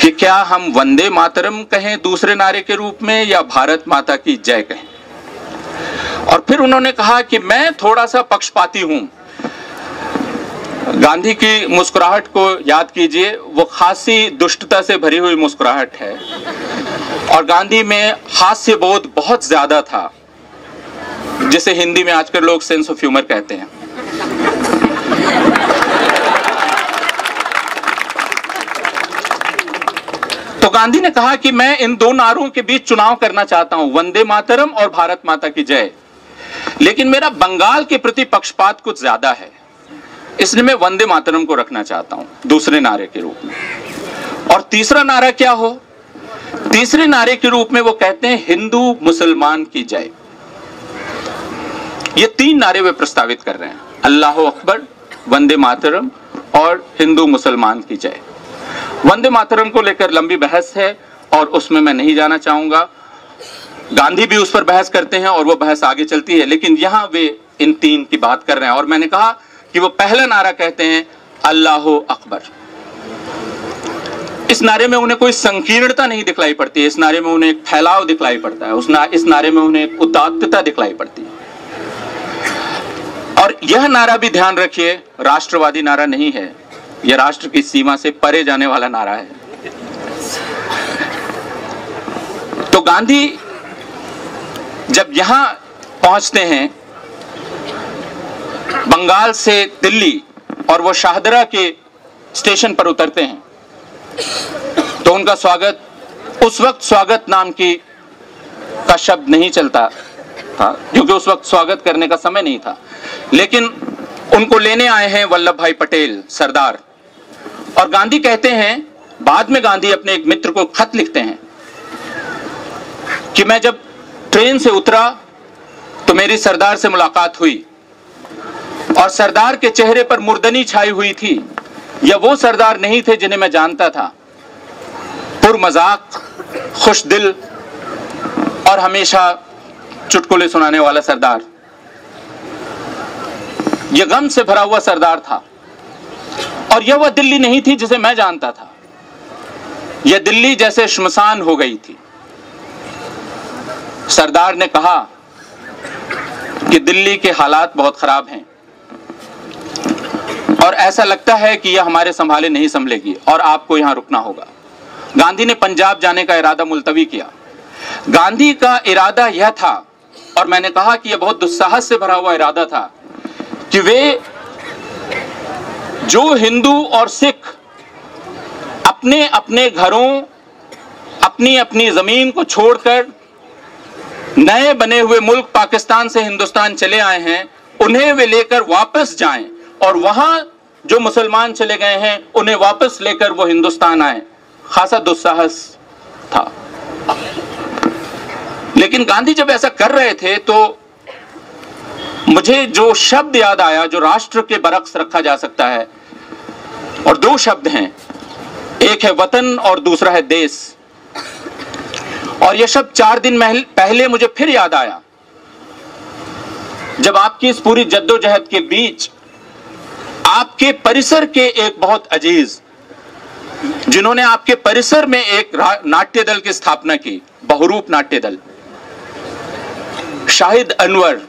कि क्या हम वंदे मातरम कहें दूसरे नारे के रूप में या भारत माता की जय कहें। और फिर उन्होंने कहा कि मैं थोड़ा सा पक्षपाती हूं। गांधी की मुस्कुराहट को याद कीजिए, वो खासी दुष्टता से भरी हुई मुस्कुराहट है और गांधी में हास्य बोध बहुत ज्यादा था, जिसे हिंदी में आजकल लोग सेंस ऑफ ह्यूमर कहते हैं। तो गांधी ने कहा कि मैं इन दो नारों के बीच चुनाव करना चाहता हूं, वंदे मातरम और भारत माता की जय, लेकिन मेरा बंगाल के प्रति पक्षपात कुछ ज्यादा है, इसलिए मैं वंदे मातरम को रखना चाहता हूं दूसरे नारे के रूप में। और तीसरा नारा क्या हो? तीसरे नारे के रूप में वो कहते हैं हिंदू मुसलमान की जय। ये 3 नारे वे प्रस्तावित कर रहे हैं, अल्लाह अकबर, वंदे मातरम और हिंदू मुसलमान की जय। वंदे मातरम को लेकर लंबी बहस है और उसमें मैं नहीं जाना चाहूंगा। गांधी भी उस पर बहस करते हैं और वो बहस आगे चलती है, लेकिन यहां वे इन 3 की बात कर रहे हैं। और मैंने कहा कि वो पहला नारा कहते हैं अल्लाह अकबर। इस नारे में उन्हें कोई संकीर्णता नहीं दिखलाई पड़ती है, इस नारे में उन्हें एक फैलाव दिखलाई पड़ता है, इस नारे में उन्हें एक उदात्तता दिखलाई पड़ती है। और यह नारा भी ध्यान रखिए, राष्ट्रवादी नारा नहीं है, यह राष्ट्र की सीमा से परे जाने वाला नारा है। तो गांधी जब यहां पहुंचते हैं बंगाल से दिल्ली और वो शाहदरा के स्टेशन पर उतरते हैं, तो उनका स्वागत, उस वक्त स्वागत नाम का शब्द नहीं चलता था, क्योंकि उस वक्त स्वागत करने का समय नहीं था, लेकिन उनको लेने आए हैं वल्लभ भाई पटेल, सरदार। और गांधी कहते हैं, बाद में गांधी अपने एक मित्र को खत लिखते हैं कि मैं जब ट्रेन से उतरा तो मेरी सरदार से मुलाकात हुई और सरदार के चेहरे पर मुर्दनी छाई हुई थी। यह वो सरदार नहीं थे जिन्हें मैं जानता था, पुरमजाक, खुशदिल और हमेशा चुटकुले सुनाने वाला सरदार। यह गम से भरा हुआ सरदार था और यह वह दिल्ली नहीं थी जिसे मैं जानता था। यह दिल्ली जैसे श्मशान हो गई थी। सरदार ने कहा कि दिल्ली के हालात बहुत खराब हैं और ऐसा लगता है कि यह हमारे संभाले नहीं संभलेगी और आपको यहां रुकना होगा। गांधी ने पंजाब जाने का इरादा मुलतवी किया। गांधी का इरादा यह था, और मैंने कहा कि यह बहुत दुस्साहस से भरा हुआ इरादा था, कि वे जो हिंदू और सिख अपने अपने घरों, अपनी अपनी जमीन को छोड़कर नए बने हुए मुल्क पाकिस्तान से हिंदुस्तान चले आए हैं, उन्हें वे लेकर वापस जाएं और वहां जो मुसलमान चले गए हैं उन्हें वापस लेकर वो हिंदुस्तान आए। खासा दुस्साहस था। लेकिन गांधी जब ऐसा कर रहे थे तो मुझे जो शब्द याद आया जो राष्ट्र के बरक्स रखा जा सकता है, और 2 शब्द हैं, एक है वतन और दूसरा है देश। और यह शब्द 4 दिन पहले मुझे फिर याद आया, जब आपकी इस पूरी जद्दोजहद के बीच आपके परिसर के एक बहुत अजीज, जिन्होंने आपके परिसर में एक नाट्य दल की स्थापना की, बहुरूप नाट्य दल, शाहिद अनवर,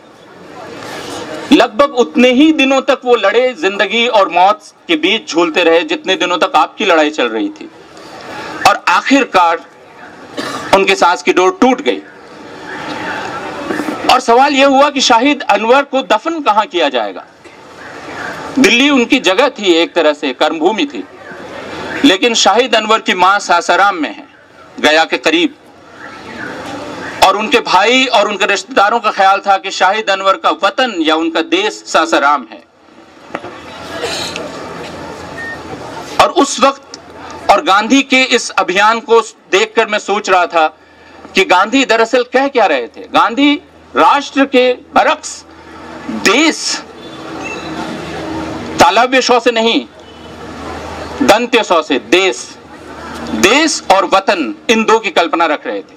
लगभग उतने ही दिनों तक वो लड़े, जिंदगी और मौत के बीच झूलते रहे जितने दिनों तक आपकी लड़ाई चल रही थी, और आखिरकार उनके सांस की डोर टूट गई। और सवाल यह हुआ कि शाहिद अनवर को दफन कहां किया जाएगा। दिल्ली उनकी जगह थी, एक तरह से कर्मभूमि थी, लेकिन शाहिद अनवर की मां सासाराम में है, गया के करीब, और उनके भाई और उनके रिश्तेदारों का ख्याल था कि शाहिद अनवर का वतन या उनका देश सासाराम है। और उस वक्त और गांधी के इस अभियान को देखकर मैं सोच रहा था कि गांधी दरअसल कह क्या रहे थे। गांधी राष्ट्र के बरक्स देश, तालव्य शौ से नहीं, दंत्य शौ से देश, देश और वतन, इन 2 की कल्पना रख रहे थे।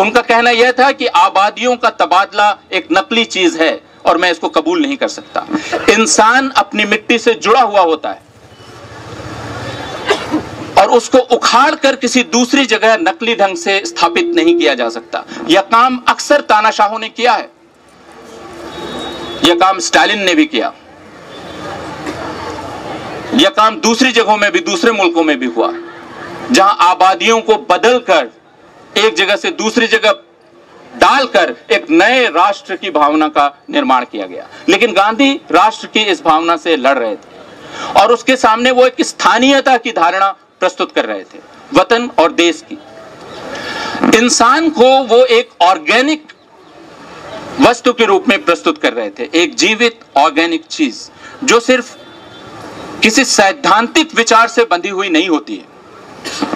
उनका कहना यह था कि आबादियों का तबादला एक नकली चीज है और मैं इसको कबूल नहीं कर सकता। इंसान अपनी मिट्टी से जुड़ा हुआ होता है और उसको उखाड़ कर किसी दूसरी जगह नकली ढंग से स्थापित नहीं किया जा सकता। यह काम अक्सर तानाशाहों ने किया है, यह काम स्टालिन ने भी किया, यह काम दूसरी जगहों में भी, दूसरे मुल्कों में भी हुआ, जहां आबादियों को बदलकर एक जगह से दूसरी जगह डालकर एक नए राष्ट्र की भावना का निर्माण किया गया। लेकिन गांधी राष्ट्र की इस भावना से लड़ रहे थे और उसके सामने वो एक स्थानीयता की धारणा प्रस्तुत कर रहे थे, वतन और देश की। इंसान को वो एक ऑर्गेनिक वस्तु के रूप में प्रस्तुत कर रहे थे, एक जीवित ऑर्गेनिक चीज जो सिर्फ किसी सैद्धांतिक विचार से बंधी हुई नहीं होती है।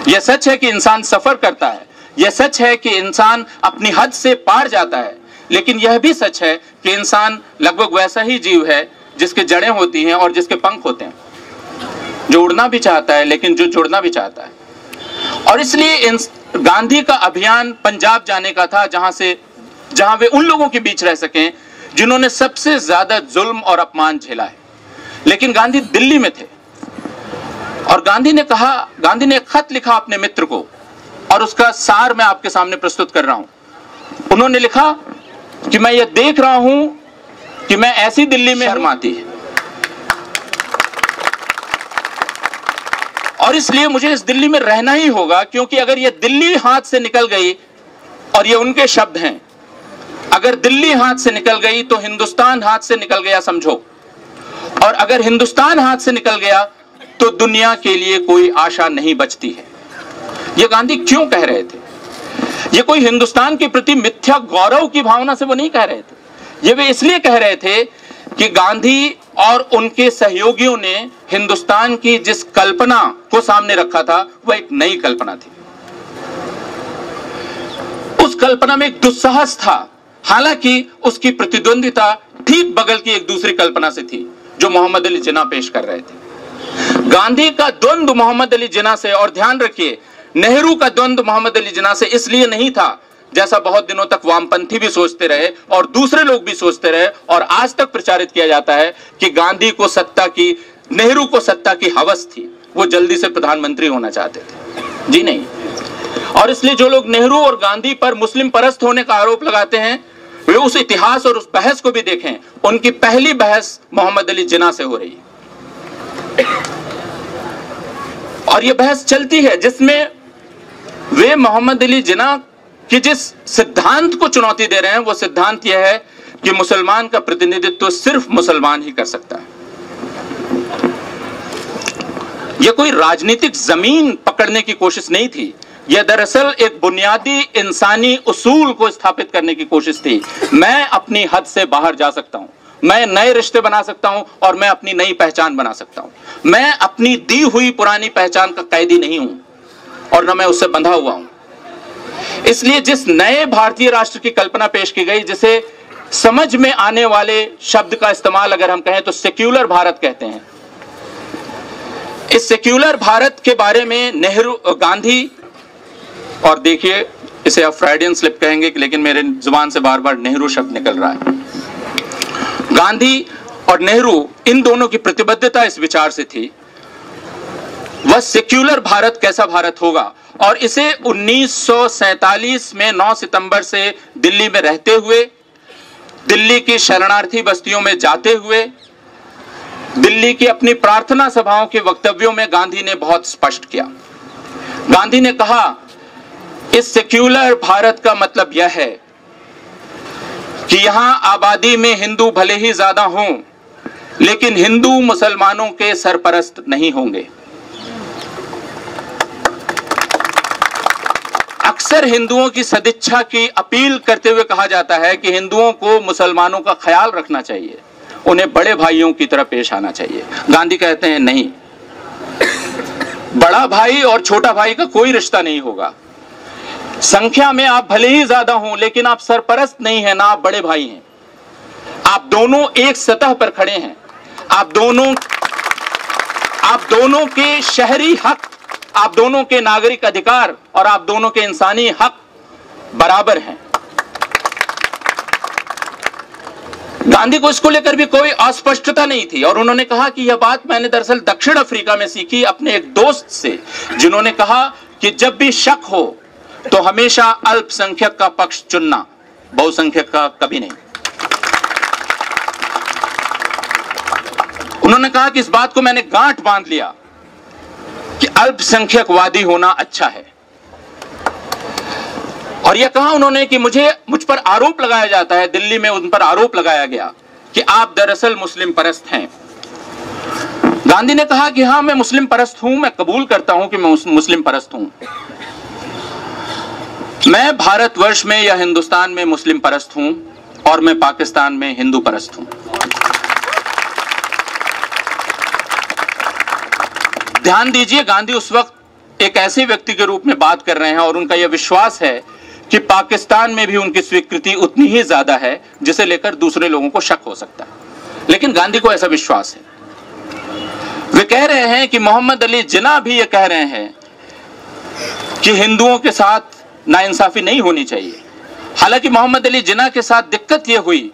यह सच है कि इंसान सफर करता है, यह सच है कि इंसान अपनी हद से पार जाता है, लेकिन यह भी सच है कि इंसान लगभग वैसा ही जीव है जिसके जड़ें होती हैं और जिसके पंख होते हैं, जो उड़ना भी चाहता है लेकिन जो जुड़ना भी चाहता है। और इसलिए गांधी का अभियान पंजाब जाने का था, जहां वे उन लोगों के बीच रह सकें जिन्होंने सबसे ज्यादा जुल्म और अपमान झेला है। लेकिन गांधी दिल्ली में थे और गांधी ने एक खत लिखा अपने मित्र को, और उसका सार मैं आपके सामने प्रस्तुत कर रहा हूं। उन्होंने लिखा कि मैं ये देख रहा हूं कि मैं ऐसी दिल्ली में शर्म आती है, और इसलिए मुझे इस दिल्ली में रहना ही होगा, क्योंकि अगर ये दिल्ली हाथ से निकल गई, और ये उनके शब्द हैं, अगर दिल्ली हाथ से निकल गई तो हिंदुस्तान हाथ से निकल गया समझो, और अगर हिंदुस्तान हाथ से निकल गया तो दुनिया के लिए कोई आशा नहीं बचती है। ये गांधी क्यों कह रहे थे? ये कोई हिंदुस्तान के प्रति मिथ्या गौरव की भावना से वो नहीं कह रहे थे। ये वे इसलिए कह रहे थे कि गांधी और उनके सहयोगियों ने हिंदुस्तान की जिस कल्पना को सामने रखा था वह एक नई कल्पना थी। उस कल्पना में एक दुस्साहस था, हालांकि उसकी प्रतिद्वंदिता ठीक बगल की एक दूसरी कल्पना से थी जो मोहम्मद अली जिन्ना पेश कर रहे थे। गांधी का द्वंद्व मोहम्मद अली जिन्ना से, और ध्यान रखिए नेहरू का द्वंद्व मोहम्मद अली जिन्ना से इसलिए नहीं था, जैसा बहुत दिनों तक वामपंथी भी सोचते रहे और दूसरे लोग भी सोचते रहे और आज तक प्रचारित किया जाता है कि गांधी को नेहरू को सत्ता की हवस थी, वो जल्दी से प्रधानमंत्री होना चाहते थे। जी नहीं। और इसलिए जो लोग नेहरू और गांधी पर मुस्लिम परस्त होने का आरोप लगाते हैं, वे उस इतिहास और उस बहस को भी देखें। उनकी पहली बहस मोहम्मद अली जिन्ना से हो रही है, और यह बहस चलती है जिसमें वे मोहम्मद अली जिन्ना कि जिस सिद्धांत को चुनौती दे रहे हैं, वो सिद्धांत यह है कि मुसलमान का प्रतिनिधित्व सिर्फ मुसलमान ही कर सकता है। यह कोई राजनीतिक जमीन पकड़ने की कोशिश नहीं थी, यह दरअसल एक बुनियादी इंसानी उसूल को स्थापित करने की कोशिश थी। मैं अपनी हद से बाहर जा सकता हूं, मैं नए रिश्ते बना सकता हूं और मैं अपनी नई पहचान बना सकता हूं। मैं अपनी दी हुई पुरानी पहचान का कैदी नहीं हूं और न मैं उससे बंधा हुआ हूं। इसलिए जिस नए भारतीय राष्ट्र की कल्पना पेश की गई, जिसे समझ में आने वाले शब्द का इस्तेमाल अगर हम कहें तो सेक्युलर भारत कहते हैं, इस सेक्युलर भारत के बारे में गांधी, और देखिए इसे आप फ्राइडियन स्लिप कहेंगे लेकिन मेरे जुबान से बार बार नेहरू शब्द निकल रहा है। गांधी और नेहरू इन दोनों की प्रतिबद्धता इस विचार से थी, वह सेक्युलर भारत कैसा भारत होगा, और इसे 1947 में 9 सितंबर से दिल्ली में रहते हुए, दिल्ली की शरणार्थी बस्तियों में जाते हुए, दिल्ली की अपनी प्रार्थना सभाओं के वक्तव्यों में गांधी ने बहुत स्पष्ट किया। गांधी ने कहा, इस सेक्युलर भारत का मतलब यह है कि यहां आबादी में हिंदू भले ही ज्यादा हों, लेकिन हिंदू मुसलमानों के सरपरस्त नहीं होंगे। अक्सर हिंदुओं की सदिच्छा की अपील करते हुए कहा जाता है कि हिंदुओं को मुसलमानों का ख्याल रखना चाहिए, उन्हें बड़े भाइयों की तरह पेश आना चाहिए। गांधी कहते हैं नहीं, बड़ा भाई और छोटा भाई का कोई रिश्ता नहीं होगा। संख्या में आप भले ही ज्यादा हों, लेकिन आप सरपरस्त नहीं हैं, ना आप बड़े भाई हैं। आप दोनों एक सतह पर खड़े हैं। आप दोनों के शहरी हक, आप दोनों के नागरिक अधिकार और आप दोनों के इंसानी हक बराबर हैं। गांधी को इसको लेकर भी कोई अस्पष्टता नहीं थी, और उन्होंने कहा कि यह बात मैंने दरअसल दक्षिण अफ्रीका में सीखी अपने एक दोस्त से, जिन्होंने कहा कि जब भी शक हो तो हमेशा अल्पसंख्यक का पक्ष चुनना, बहुसंख्यक का कभी नहीं। उन्होंने कहा कि इस बात को मैंने गांठ बांध लिया कि अल्पसंख्यकवादी होना अच्छा है। और यह कहा उन्होंने कि मुझ पर आरोप लगाया जाता है, दिल्ली में उन पर आरोप लगाया गया कि आप दरअसल मुस्लिम परस्त हैं। गांधी ने कहा कि हां, मैं मुस्लिम परस्त हूं, मैं कबूल करता हूं कि मैं मुस्लिम परस्त हूं। मैं भारतवर्ष में या हिंदुस्तान में मुस्लिम परस्त हूं और मैं पाकिस्तान में हिंदू परस्त हूं। ध्यान दीजिए, गांधी उस वक्त एक ऐसे व्यक्ति के रूप में बात कर रहे हैं और उनका यह विश्वास है कि पाकिस्तान में भी उनकी स्वीकृति उतनी ही ज्यादा है जिसे लेकर दूसरे लोगों को शक हो सकता है। लेकिन गांधी को ऐसा विश्वास है। वे कह रहे हैं कि मोहम्मद अली जिन्ना भी ये कह रहे हैं कि हिंदुओं के साथ नाइंसाफी नहीं होनी चाहिए। हालांकि मोहम्मद अली जिन्ना के साथ दिक्कत यह हुई,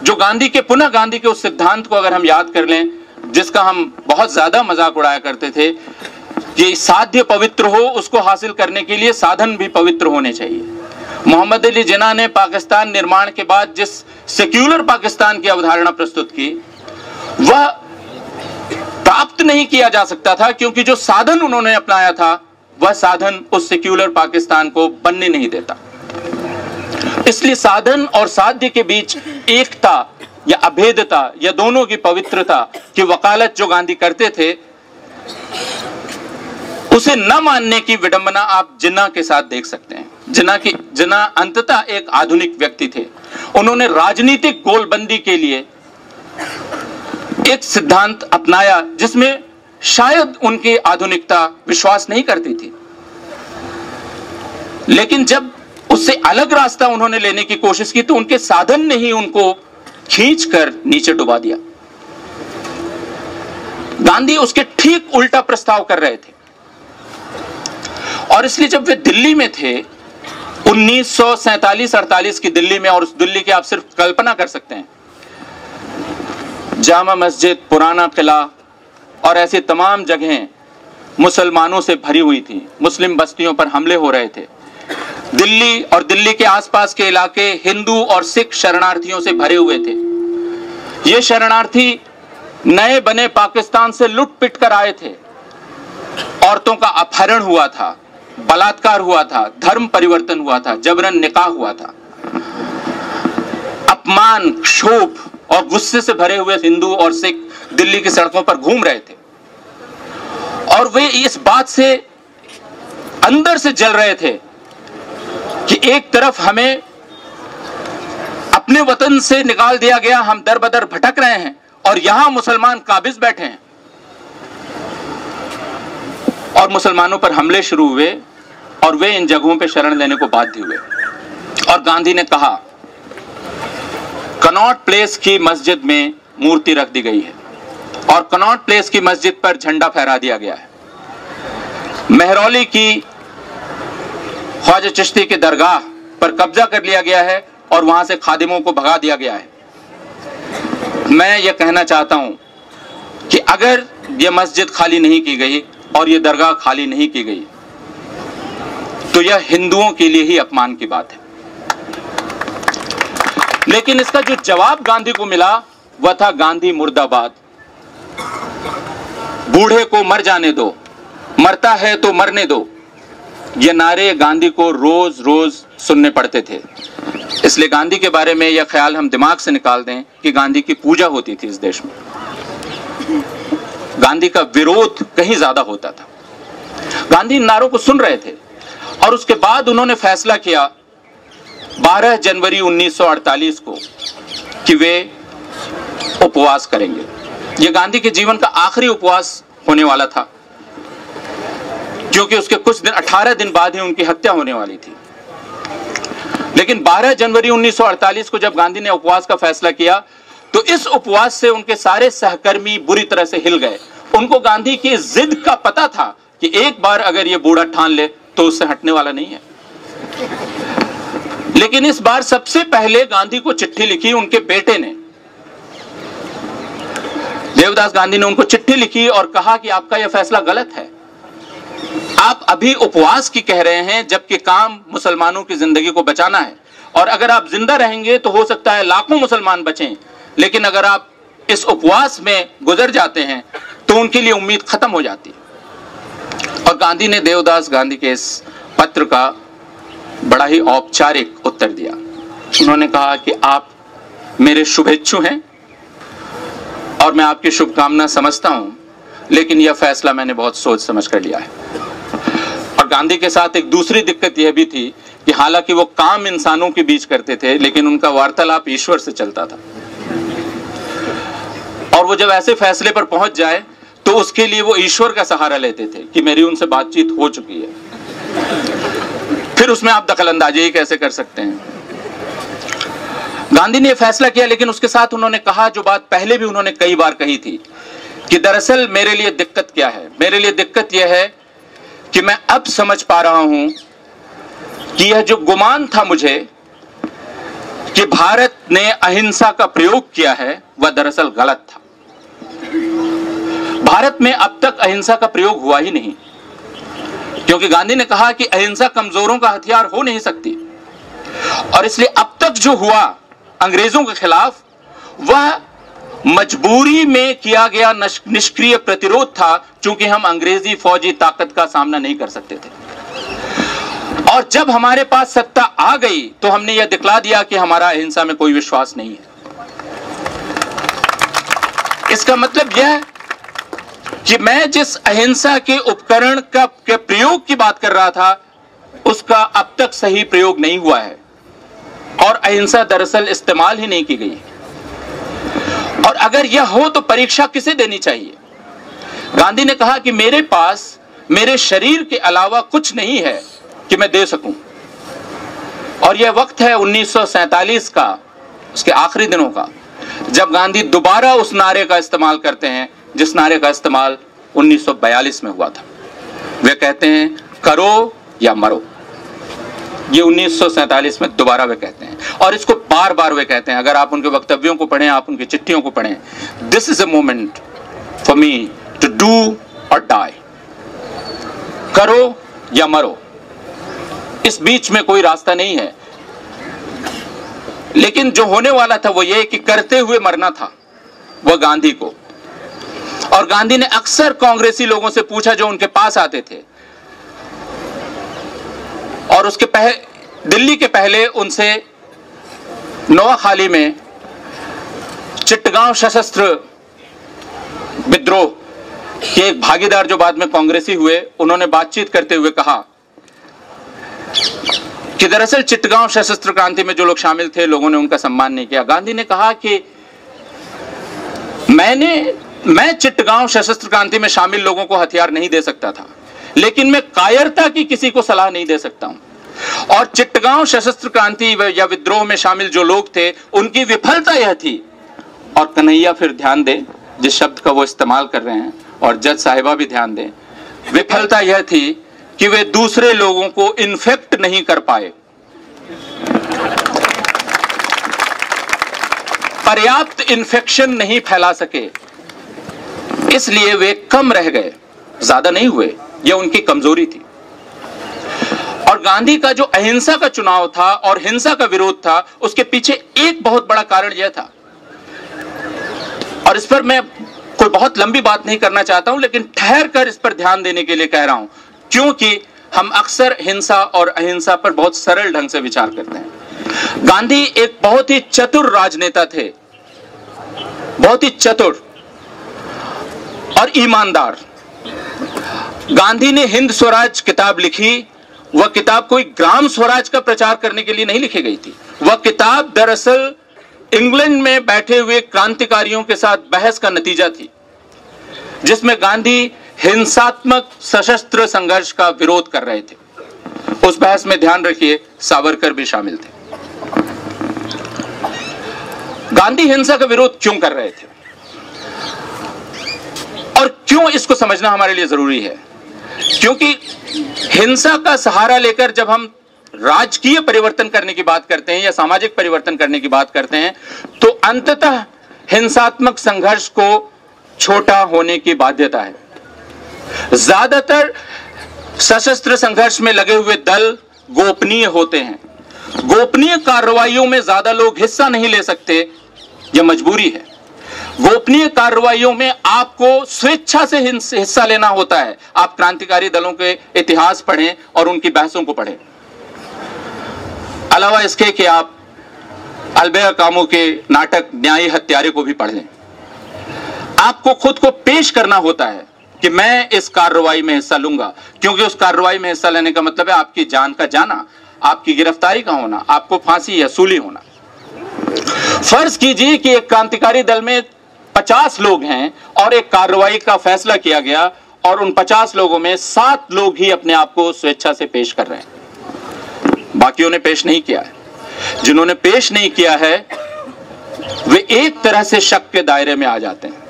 जो गांधी के उस सिद्धांत को अगर हम याद कर लें, जिसका हम बहुत ज्यादा मजाक उड़ाया करते थे कि साध्य पवित्र हो, उसको हासिल करने के लिए साधन भी पवित्र होने चाहिए। मोहम्मद अली जिन्ना ने पाकिस्तान निर्माण के बाद जिस सेक्युलर पाकिस्तान की अवधारणा प्रस्तुत की, वह प्राप्त नहीं किया जा सकता था, क्योंकि जो साधन उन्होंने अपनाया था वह साधन उस सेक्युलर पाकिस्तान को बनने नहीं देता। इसलिए साधन और साध्य के बीच एकता या अभेदता या दोनों की पवित्रता की वकालत जो गांधी करते थे, उसे न मानने की विडंबना आप जिन्ना के साथ देख सकते हैं। जिन्ना अंततः एक आधुनिक व्यक्ति थे। उन्होंने राजनीतिक गोलबंदी के लिए एक सिद्धांत अपनाया जिसमें शायद उनकी आधुनिकता विश्वास नहीं करती थी, लेकिन जब उससे अलग रास्ता उन्होंने लेने की कोशिश की तो उनके साधन ने ही उनको खींचकर नीचे डुबा दिया। गांधी उसके ठीक उल्टा प्रस्ताव कर रहे थे, और इसलिए जब वे दिल्ली में थे 1947-48 की दिल्ली में, और उस दिल्ली की आप सिर्फ कल्पना कर सकते हैं, जामा मस्जिद, पुराना किला और ऐसी तमाम जगहें मुसलमानों से भरी हुई थी। मुस्लिम बस्तियों पर हमले हो रहे थे। दिल्ली और दिल्ली के आसपास के इलाके हिंदू और सिख शरणार्थियों से भरे हुए थे। ये शरणार्थी नए बने पाकिस्तान से लुट पिट कर आए थे। औरतों का अपहरण हुआ था, बलात्कार हुआ था, धर्म परिवर्तन हुआ था, जबरन निकाह हुआ था। अपमान, क्षोभ और गुस्से से भरे हुए हिंदू और सिख दिल्ली की सड़कों पर घूम रहे थे, और वे इस बात से अंदर से जल रहे थे कि एक तरफ हमें अपने वतन से निकाल दिया गया, हम दर बदर भटक रहे हैं, और यहां मुसलमान काबिज बैठे हैं। और मुसलमानों पर हमले शुरू हुए और वे इन जगहों पर शरण लेने को बाध्य हुए। और गांधी ने कहा, कनॉट प्लेस की मस्जिद में मूर्ति रख दी गई है और कनॉट प्लेस की मस्जिद पर झंडा फहरा दिया गया है। मेहरौली की ख्वाजा चिश्ती के दरगाह पर कब्जा कर लिया गया है और वहां से खादिमों को भगा दिया गया है। मैं यह कहना चाहता हूं कि अगर यह मस्जिद खाली नहीं की गई और यह दरगाह खाली नहीं की गई तो यह हिंदुओं के लिए ही अपमान की बात है। लेकिन इसका जो जवाब गांधी को मिला वह था गांधी मुर्दाबाद। बूढ़े को मर जाने दो, मरता है तो मरने दो, ये नारे गांधी को रोज रोज सुनने पड़ते थे। इसलिए गांधी के बारे में यह ख्याल हम दिमाग से निकाल दें कि गांधी की पूजा होती थी इस देश में। गांधी का विरोध कहीं ज्यादा होता था। गांधी इन नारों को सुन रहे थे और उसके बाद उन्होंने फैसला किया 12 जनवरी 1948 को कि वे उपवास करेंगे। यह गांधी के जीवन का आखिरी उपवास होने वाला था, क्योंकि उसके कुछ दिन 18 दिन बाद ही उनकी हत्या होने वाली थी। लेकिन 12 जनवरी 1948 को जब गांधी ने उपवास का फैसला किया तो इस उपवास से उनके सारे सहकर्मी बुरी तरह से हिल गए। उनको गांधी की जिद का पता था कि एक बार अगर ये बूढ़ा ठान ले तो उससे हटने वाला नहीं है। लेकिन इस बार सबसे पहले गांधी को चिट्ठी लिखी उनके बेटे ने। देवदास गांधी ने उनको चिट्ठी लिखी और कहा कि आपका यह फैसला गलत है। आप अभी उपवास की कह रहे हैं जबकि काम मुसलमानों की जिंदगी को बचाना है, और अगर आप जिंदा रहेंगे तो हो सकता है लाखों मुसलमान बचें, लेकिन अगर आप इस उपवास में गुजर जाते हैं तो उनके लिए उम्मीद खत्म हो जाती है। और गांधी ने देवदास गांधी के इस पत्र का बड़ा ही औपचारिक उत्तर दिया। उन्होंने कहा कि आप मेरे शुभेच्छु हैं और मैं आपकी शुभकामना समझता हूं, लेकिन यह फैसला मैंने बहुत सोच समझ कर लिया है। और गांधी के साथ एक दूसरी दिक्कत यह भी थी कि हालांकि वो काम इंसानों के बीच करते थे, लेकिन उनका वार्तालाप ईश्वर से चलता था। और वो जब ऐसे फैसले पर पहुंच जाए तो उसके लिए वो ईश्वर का सहारा लेते थे कि मेरी उनसे बातचीत हो चुकी है। फिर उसमें आप दखलंदाजी ही कैसे कर सकते हैं? गांधी ने यह फैसला किया, लेकिन उसके साथ उन्होंने कहा जो बात पहले भी उन्होंने कई बार कही थी कि दरअसल मेरे लिए दिक्कत क्या है? मेरे लिए दिक्कत यह है कि मैं अब समझ पा रहा हूं कि यह जो गुमान था मुझे कि भारत ने अहिंसा का प्रयोग किया है, वह दरअसल गलत था। भारत में अब तक अहिंसा का प्रयोग हुआ ही नहीं, क्योंकि गांधी ने कहा कि अहिंसा कमजोरों का हथियार हो नहीं सकती, और इसलिए अब तक जो हुआ अंग्रेजों के खिलाफ वह मजबूरी में किया गया निष्क्रिय प्रतिरोध था, क्योंकि हम अंग्रेजी फौजी ताकत का सामना नहीं कर सकते थे। और जब हमारे पास सत्ता आ गई तो हमने यह दिखला दिया कि हमारा अहिंसा में कोई विश्वास नहीं है। इसका मतलब यह कि मैं जिस अहिंसा के उपकरण के प्रयोग की बात कर रहा था, उसका अब तक सही प्रयोग नहीं हुआ है, और अहिंसा दरअसल इस्तेमाल ही नहीं की गई। और अगर यह हो तो परीक्षा किसे देनी चाहिए? गांधी ने कहा कि मेरे पास मेरे शरीर के अलावा कुछ नहीं है कि मैं दे सकूं। और यह वक्त है 1947 का, उसके आखिरी दिनों का, जब गांधी दोबारा उस नारे का इस्तेमाल करते हैं जिस नारे का इस्तेमाल 1942 में हुआ था। वे कहते हैं करो या मरो। ये 1947 में दोबारा वे कहते हैं, और इसको बार बार वे कहते हैं। अगर आप उनके वक्तव्यों को पढ़ें, आप उनकी चिट्ठियों को पढ़ें, this is a moment for me to do or die. करो या मरो, इस बीच में कोई रास्ता नहीं है। लेकिन जो होने वाला था वो ये कि करते हुए मरना था वह गांधी को। और गांधी ने अक्सर कांग्रेसी लोगों से पूछा जो उनके पास आते थे, और उसके दिल्ली के पहले उनसे नोआखाली में चिट्टगांव सशस्त्र विद्रोह के एक भागीदार जो बाद में कांग्रेसी हुए, उन्होंने बातचीत करते हुए कहा कि दरअसल चिट्टगांव सशस्त्र क्रांति में जो लोग शामिल थे, लोगों ने उनका सम्मान नहीं किया। गांधी ने कहा कि मैं चिट्टगांव सशस्त्र क्रांति में शामिल लोगों को हथियार नहीं दे सकता था, लेकिन मैं कायरता की किसी को सलाह नहीं दे सकता हूं। और चिट्टगांव सशस्त्र क्रांति या विद्रोह में शामिल जो लोग थे, उनकी विफलता यह थी, और कन्हैया फिर ध्यान दें जिस शब्द का वो इस्तेमाल कर रहे हैं, और जज साहिबा भी ध्यान दें, विफलता यह थी कि वे दूसरे लोगों को इन्फेक्ट नहीं कर पाए, पर्याप्त इन्फेक्शन नहीं फैला सके, इसलिए वे कम रह गए, ज्यादा नहीं हुए। यह उनकी कमजोरी थी। और गांधी का जो अहिंसा का चुनाव था और हिंसा का विरोध था, उसके पीछे एक बहुत बड़ा कारण यह था, और इस पर मैं कोई बहुत लंबी बात नहीं करना चाहता हूं, लेकिन ठहर कर इस पर ध्यान देने के लिए कह रहा हूं, क्योंकि हम अक्सर हिंसा और अहिंसा पर बहुत सरल ढंग से विचार करते हैं। गांधी एक बहुत ही चतुर राजनेता थे, बहुत ही चतुर और ईमानदार। गांधी ने हिंद स्वराज किताब लिखी। वह किताब कोई ग्राम स्वराज का प्रचार करने के लिए नहीं लिखी गई थी। वह किताब दरअसल इंग्लैंड में बैठे हुए क्रांतिकारियों के साथ बहस का नतीजा थी, जिसमें गांधी हिंसात्मक सशस्त्र संघर्ष का विरोध कर रहे थे। उस बहस में ध्यान रखिए सावरकर भी शामिल थे। गांधी हिंसा का विरोध क्यों कर रहे थे और क्यों, इसको समझना हमारे लिए जरूरी है। क्योंकि हिंसा का सहारा लेकर जब हम राजकीय परिवर्तन करने की बात करते हैं या सामाजिक परिवर्तन करने की बात करते हैं, तो अंततः हिंसात्मक संघर्ष को छोटा होने की बाध्यता है। ज्यादातर सशस्त्र संघर्ष में लगे हुए दल गोपनीय होते हैं। गोपनीय कार्रवाइयों में ज्यादा लोग हिस्सा नहीं ले सकते, यह मजबूरी है। गोपनीय कार्रवाइयों में आपको स्वेच्छा से हिस्सा लेना होता है। आप क्रांतिकारी दलों के इतिहास पढ़ें और उनकी बहसों को पढ़ें। अलावा इसके कि आप अल्बेयर कामू के नाटक न्यायी हत्यारे को भी पढ़ लें। आपको खुद को पेश करना होता है कि मैं इस कार्रवाई में हिस्सा लूंगा, क्योंकि उस कार्रवाई में हिस्सा लेने का मतलब है आपकी जान का जाना, आपकी गिरफ्तारी का होना, आपको फांसी या सूली होना। फर्ज कीजिए कि एक क्रांतिकारी दल में 50 लोग हैं और एक कार्रवाई का फैसला किया गया और उन 50 लोगों में 7 लोग ही अपने आप को स्वेच्छा से पेश कर रहे हैं। बाकियों ने पेश नहीं किया है। जिन्होंने पेश नहीं किया है वे एक तरह से शक के दायरे में आ जाते हैं,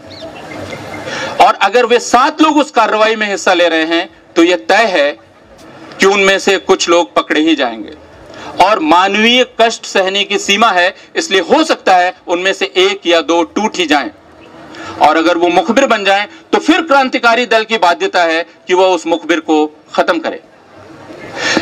और अगर वे 7 लोग उस कार्रवाई में हिस्सा ले रहे हैं तो यह तय है कि उनमें से कुछ लोग पकड़े ही जाएंगे, और मानवीय कष्ट सहने की सीमा है, इसलिए हो सकता है उनमें से 1 या 2 टूट ही जाएं, और अगर वो मुखबिर बन जाएं तो फिर क्रांतिकारी दल की बाध्यता है कि वह उस मुखबिर को खत्म करे।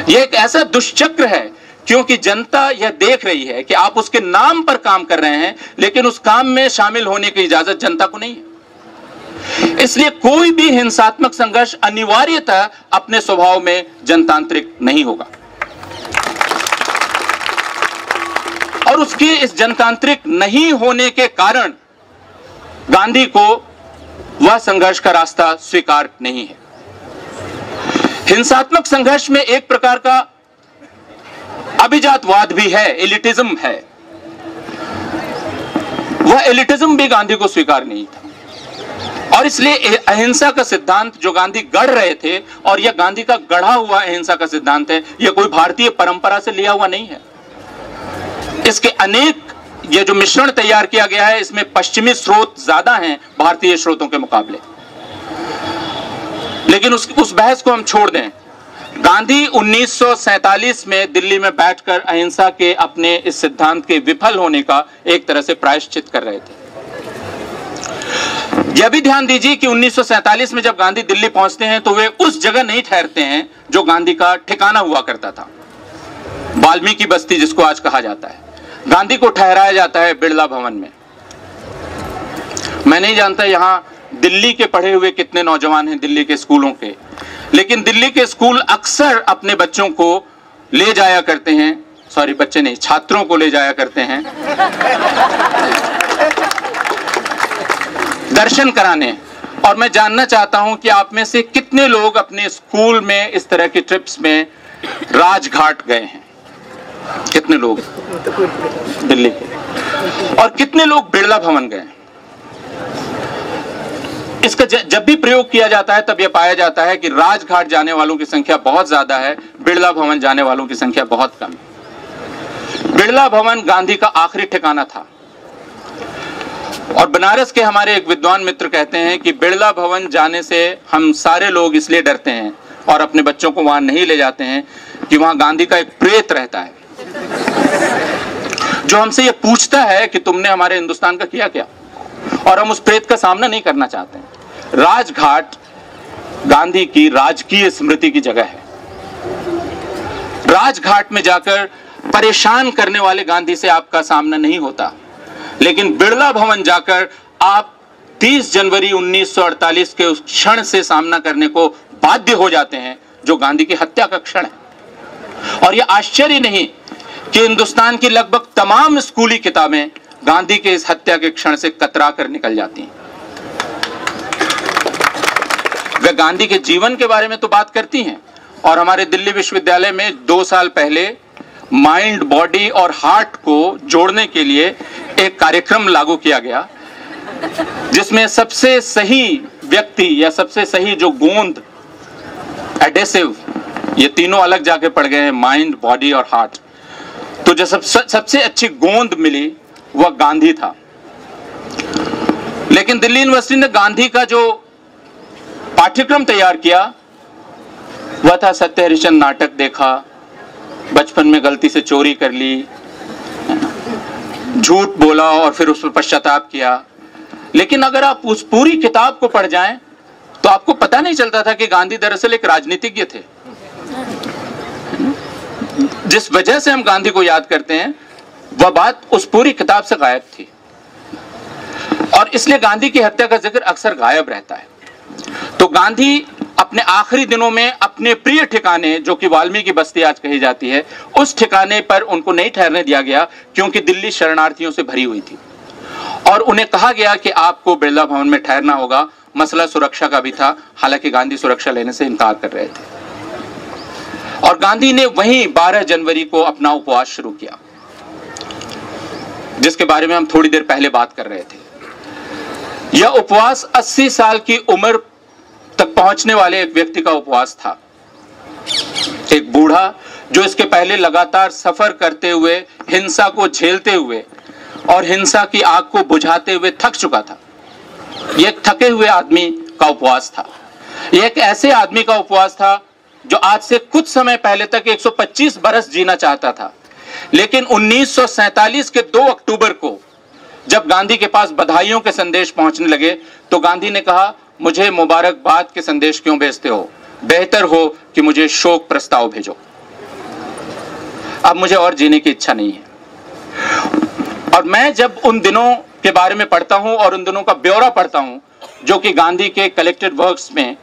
यह एक ऐसा दुष्चक्र है क्योंकि जनता यह देख रही है कि आप उसके नाम पर काम कर रहे हैं, लेकिन उस काम में शामिल होने की इजाजत जनता को नहीं है। इसलिए कोई भी हिंसात्मक संघर्ष अनिवार्यतः अपने स्वभाव में जनतांत्रिक नहीं होगा, और उसके इस जनतांत्रिक नहीं होने के कारण गांधी को वह संघर्ष का रास्ता स्वीकार नहीं है। हिंसात्मक संघर्ष में एक प्रकार का अभिजातवाद भी है, एलिटिज्म है। वह एलिटिज्म भी गांधी को स्वीकार नहीं था, और इसलिए अहिंसा का सिद्धांत जो गांधी गढ़ रहे थे, और यह गांधी का गढ़ा हुआ अहिंसा का सिद्धांत है, यह कोई भारतीय परंपरा से लिया हुआ नहीं है। इसके अनेक ये जो मिश्रण तैयार किया गया है, इसमें पश्चिमी स्रोत ज्यादा हैं भारतीय स्रोतों के मुकाबले। लेकिन उस बहस को हम छोड़ दें। गांधी 1947 में दिल्ली में बैठकर अहिंसा के अपने इस सिद्धांत के विफल होने का एक तरह से प्रायश्चित कर रहे थे। यह भी ध्यान दीजिए कि 1947 में जब गांधी दिल्ली पहुंचते हैं तो वे उस जगह नहीं ठहरते हैं जो गांधी का ठिकाना हुआ करता था, वाल्मीकि बस्ती जिसको आज कहा जाता है। गांधी को ठहराया जाता है बिड़ला भवन में। मैं नहीं जानता यहां दिल्ली के पढ़े हुए कितने नौजवान हैं दिल्ली के स्कूलों के, लेकिन दिल्ली के स्कूल अक्सर अपने बच्चों को ले जाया करते हैं, सॉरी बच्चे नहीं, छात्रों को ले जाया करते हैं दर्शन कराने। और मैं जानना चाहता हूं कि आप में से कितने लोग अपने स्कूल में इस तरह की ट्रिप्स में राजघाट गए हैं? कितने लोग दिल्ली के, और कितने लोग बिड़ला भवन गए? इसका जब भी प्रयोग किया जाता है तब यह पाया जाता है कि राजघाट जाने वालों की संख्या बहुत ज्यादा है, बिड़ला भवन जाने वालों की संख्या बहुत कम है। बिड़ला भवन गांधी का आखिरी ठिकाना था, और बनारस के हमारे एक विद्वान मित्र कहते हैं कि बिड़ला भवन जाने से हम सारे लोग इसलिए डरते हैं और अपने बच्चों को वहां नहीं ले जाते हैं कि वहां गांधी का एक प्रेत रहता है जो हमसे यह पूछता है कि तुमने हमारे हिंदुस्तान का किया क्या, और हम उस प्रेत का सामना नहीं करना चाहते हैं। राजघाट गांधी की राजकीय स्मृति की जगह है। राजघाट में जाकर परेशान करने वाले गांधी से आपका सामना नहीं होता, लेकिन बिड़ला भवन जाकर आप 30 जनवरी 1948 के उस क्षण से सामना करने को बाध्य हो जाते हैं जो गांधी की हत्या का क्षण है। और यह आश्चर्य नहीं कि हिंदुस्तान की लगभग तमाम स्कूली किताबें गांधी के इस हत्या के क्षण से कतरा कर निकल जाती हैं। वे गांधी के जीवन के बारे में तो बात करती हैं, और हमारे दिल्ली विश्वविद्यालय में 2 साल पहले माइंड, बॉडी और हार्ट को जोड़ने के लिए एक कार्यक्रम लागू किया गया, जिसमें सबसे सही व्यक्ति या सबसे सही जो गोंद, एडेसिव, ये तीनों अलग जाके पड़ गए हैं, माइंड, बॉडी और हार्ट। तो जो सबसे अच्छी गोंद मिली वह गांधी था। लेकिन दिल्ली यूनिवर्सिटी ने गांधी का जो पाठ्यक्रम तैयार किया वह था सत्य हरिश्चंद्र नाटक देखा, बचपन में गलती से चोरी कर ली, झूठ बोला और फिर उस पर पश्चाताप किया। लेकिन अगर आप उस पूरी किताब को पढ़ जाएं तो आपको पता नहीं चलता था कि गांधी दरअसल एक राजनीतिज्ञ थे। जिस वजह से हम गांधी को याद करते हैं वह बात उस पूरी किताब से गायब थी, और इसलिए गांधी की हत्या का जिक्र अक्सर गायब रहता है। तो गांधी अपने आखिरी दिनों में अपने प्रिय ठिकाने, जो कि वाल्मीकि बस्ती आज कही जाती है, उस ठिकाने पर उनको नहीं ठहरने दिया गया क्योंकि दिल्ली शरणार्थियों से भरी हुई थी, और उन्हें कहा गया कि आपको बिड़ला भवन में ठहरना होगा। मसला सुरक्षा का भी था, हालांकि गांधी सुरक्षा लेने से इनकार कर रहे थे, और गांधी ने वहीं 12 जनवरी को अपना उपवास शुरू किया, जिसके बारे में हम थोड़ी देर पहले बात कर रहे थे। यह उपवास 80 साल की उम्र तक पहुंचने वाले एक व्यक्ति का उपवास था। एक बूढ़ा जो इसके पहले लगातार सफर करते हुए, हिंसा को झेलते हुए और हिंसा की आग को बुझाते हुए थक चुका था। यह एक थके हुए आदमी का उपवास था। यह एक ऐसे आदमी का उपवास था जो आज से कुछ समय पहले तक 125 बरस जीना चाहता था, लेकिन 1947 के 2 अक्टूबर को जब गांधी के पास बधाइयों के संदेश पहुंचने लगे तो गांधी ने कहा, मुझे मुबारकबाद के संदेश क्यों भेजते हो, बेहतर हो कि मुझे शोक प्रस्ताव भेजो। अब मुझे और जीने की इच्छा नहीं है। और मैं जब उन दिनों के बारे में पढ़ता हूं और उन दिनों का ब्यौरा पढ़ता हूं, जो कि गांधी के कलेक्टेड वर्क्स में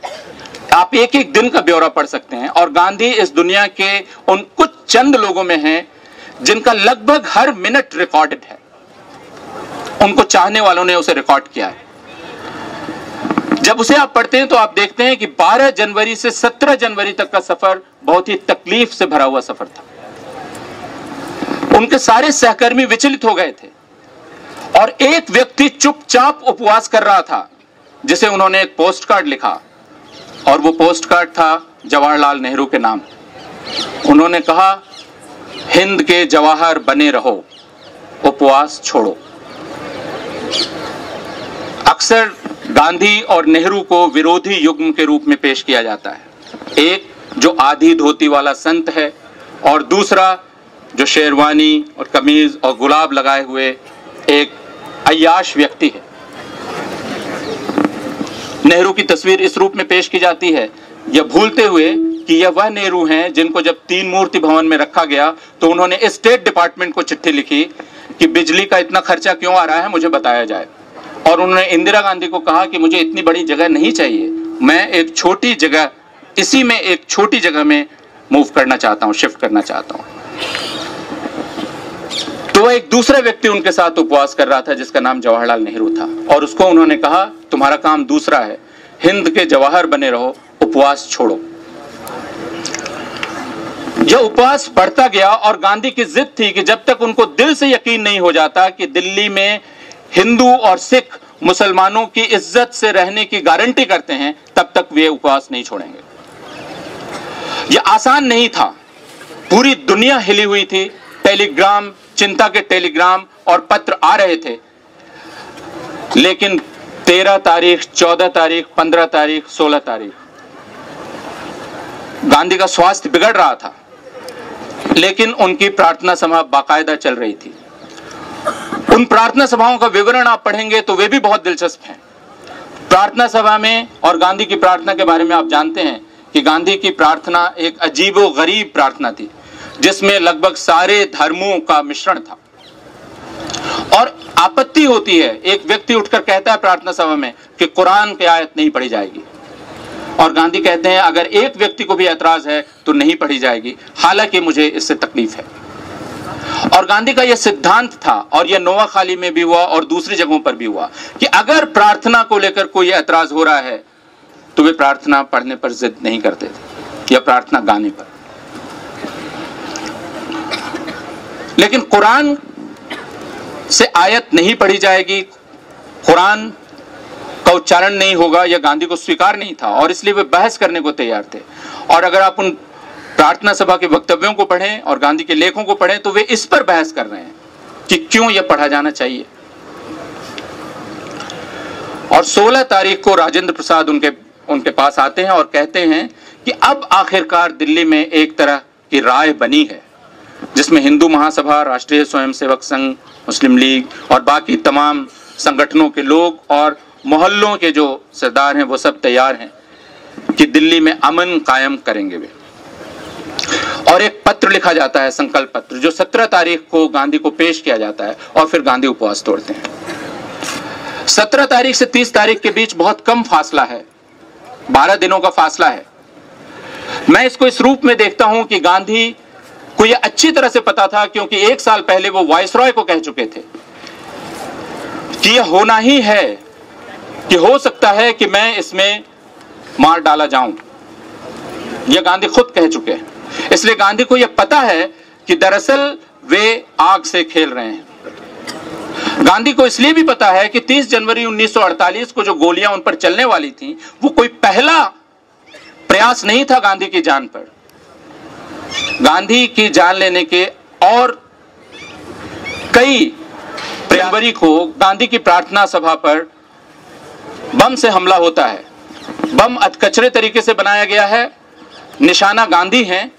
आप एक एक दिन का ब्यौरा पढ़ सकते हैं, और गांधी इस दुनिया के उन कुछ चंद लोगों में हैं जिनका लगभग हर मिनट रिकॉर्डेड है। उनको चाहने वालों ने उसे रिकॉर्ड किया है। जब उसे आप पढ़ते हैं तो आप देखते हैं कि 12 जनवरी से 17 जनवरी तक का सफर बहुत ही तकलीफ से भरा हुआ सफर था। उनके सारे सहकर्मी विचलित हो गए थे और एक व्यक्ति चुपचाप उपवास कर रहा था, जिसे उन्होंने एक पोस्ट कार्ड लिखा, और वो पोस्ट कार्ड था जवाहरलाल नेहरू के नाम। उन्होंने कहा, हिंद के जवाहर बने रहो, उपवास छोड़ो। अक्सर गांधी और नेहरू को विरोधी युग्म के रूप में पेश किया जाता है। एक जो आधी धोती वाला संत है और दूसरा जो शेरवानी और कमीज और गुलाब लगाए हुए एक अय्याश व्यक्ति है। नेहरू की तस्वीर इस रूप में पेश की जाती है, यह भूलते हुए कि यह वह नेहरू हैं जिनको जब 3 मूर्ति भवन में रखा गया तो उन्होंने स्टेट डिपार्टमेंट को चिट्ठी लिखी कि बिजली का इतना खर्चा क्यों आ रहा है, मुझे बताया जाए। और उन्होंने इंदिरा गांधी को कहा कि मुझे इतनी बड़ी जगह नहीं चाहिए, मैं एक छोटी जगह, इसी में एक छोटी जगह में मूव करना चाहता हूं, शिफ्ट करना चाहता हूं। तो एक दूसरा व्यक्ति उनके साथ उपवास कर रहा था जिसका नाम जवाहरलाल नेहरू था, और उसको उन्होंने कहा, तुम्हारा काम दूसरा है, हिंद के जवाहर बने रहो, उपवास छोड़ो। यह उपवास बढ़ता गया और गांधी की जिद थी कि जब तक उनको दिल से यकीन नहीं हो जाता कि दिल्ली में हिंदू और सिख मुसलमानों की इज्जत से रहने की गारंटी करते हैं, तब तक वे उपवास नहीं छोड़ेंगे। यह आसान नहीं था, पूरी दुनिया हिली हुई थी, टेलीग्राम, चिंता के टेलीग्राम और पत्र आ रहे थे, लेकिन 13 तारीख, 14 तारीख, 15 तारीख, 16 तारीख गांधी का स्वास्थ्य बिगड़ रहा था, लेकिन उनकी प्रार्थना सभा बाकायदा चल रही थी। उन प्रार्थना सभाओं का विवरण आप पढ़ेंगे तो वे भी बहुत दिलचस्प हैं। प्रार्थना सभा में और गांधी की प्रार्थना के बारे में आप जानते हैं कि गांधी की प्रार्थना एक अजीबो-गरीब प्रार्थना थी, जिसमें लगभग सारे धर्मों का मिश्रण था। और आपत्ति होती है, एक व्यक्ति उठकर कहता है प्रार्थना सभा में कि कुरान की आयत नहीं पढ़ी जाएगी, और गांधी कहते हैं अगर एक व्यक्ति को भी ऐतराज है तो नहीं पढ़ी जाएगी, हालांकि मुझे इससे तकलीफ है। और गांधी का यह सिद्धांत था, और यह नोआखाली में भी हुआ और दूसरी जगहों पर भी हुआ, कि अगर प्रार्थना को लेकर कोई ऐतराज हो रहा है तो वे प्रार्थना पढ़ने पर जिद नहीं करते थे या प्रार्थना गाने पर। लेकिन कुरान से आयत नहीं पढ़ी जाएगी, कुरान का उच्चारण नहीं होगा, यह गांधी को स्वीकार नहीं था, और इसलिए वे बहस करने को तैयार थे। और अगर आप उन प्रार्थना सभा के वक्तव्यों को पढ़ें और गांधी के लेखों को पढ़ें तो वे इस पर बहस कर रहे हैं कि क्यों यह पढ़ा जाना चाहिए। और 16 तारीख को राजेंद्र प्रसाद उनके पास आते हैं और कहते हैं कि अब आखिरकार दिल्ली में एक तरह की राय बनी है, जिसमें हिंदू महासभा, राष्ट्रीय स्वयंसेवक संघ, मुस्लिम लीग और बाकी तमाम संगठनों के लोग और मोहल्लों के जो सरदार हैं वो सब तैयार हैं कि दिल्ली में अमन कायम करेंगे वे। और एक पत्र लिखा जाता है, संकल्प पत्र, जो 17 तारीख को गांधी को पेश किया जाता है, और फिर गांधी उपवास तोड़ते हैं। 17 तारीख से 30 तारीख के बीच बहुत कम फासला है, 12 दिनों का फासला है। मैं इसको इस रूप में देखता हूं कि गांधी को यह अच्छी तरह से पता था, क्योंकि 1 साल पहले वो वायसरॉय को कह चुके थे कि यह होना ही है, कि हो सकता है कि मैं इसमें मार डाला जाऊं। यह गांधी खुद कह चुके हैं। इसलिए गांधी को यह पता है कि दरअसल वे आग से खेल रहे हैं। गांधी को इसलिए भी पता है कि 30 जनवरी 1948 को जो गोलियां उन पर चलने वाली थीं, वो कोई पहला प्रयास नहीं था गांधी की जान पर। गांधी की जान लेने के और कई जनवरी को गांधी की प्रार्थना सभा पर बम से हमला होता है। बम अधकचरे तरीके से बनाया गया है, निशाना गांधी हैं,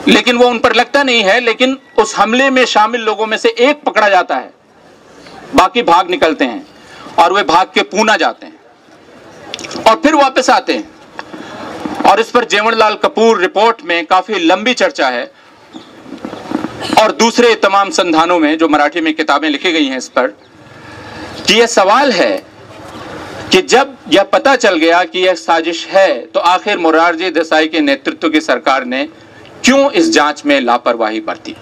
लेकिन वो उन पर लगता नहीं है। लेकिन उस हमले में शामिल लोगों में से एक पकड़ा जाता है, बाकी भाग निकलते हैं और वे भाग के पूना जाते हैं और फिर वापस आते हैं। और इस पर जेवणलाल कपूर रिपोर्ट में काफी लंबी चर्चा है और दूसरे तमाम संधानों में जो मराठी में किताबें लिखी गई हैं इस पर, कि यह सवाल है कि जब यह पता चल गया कि यह साजिश है तो आखिर मोरारजी देसाई के नेतृत्व की सरकार ने क्यों इस जांच में लापरवाही बरती।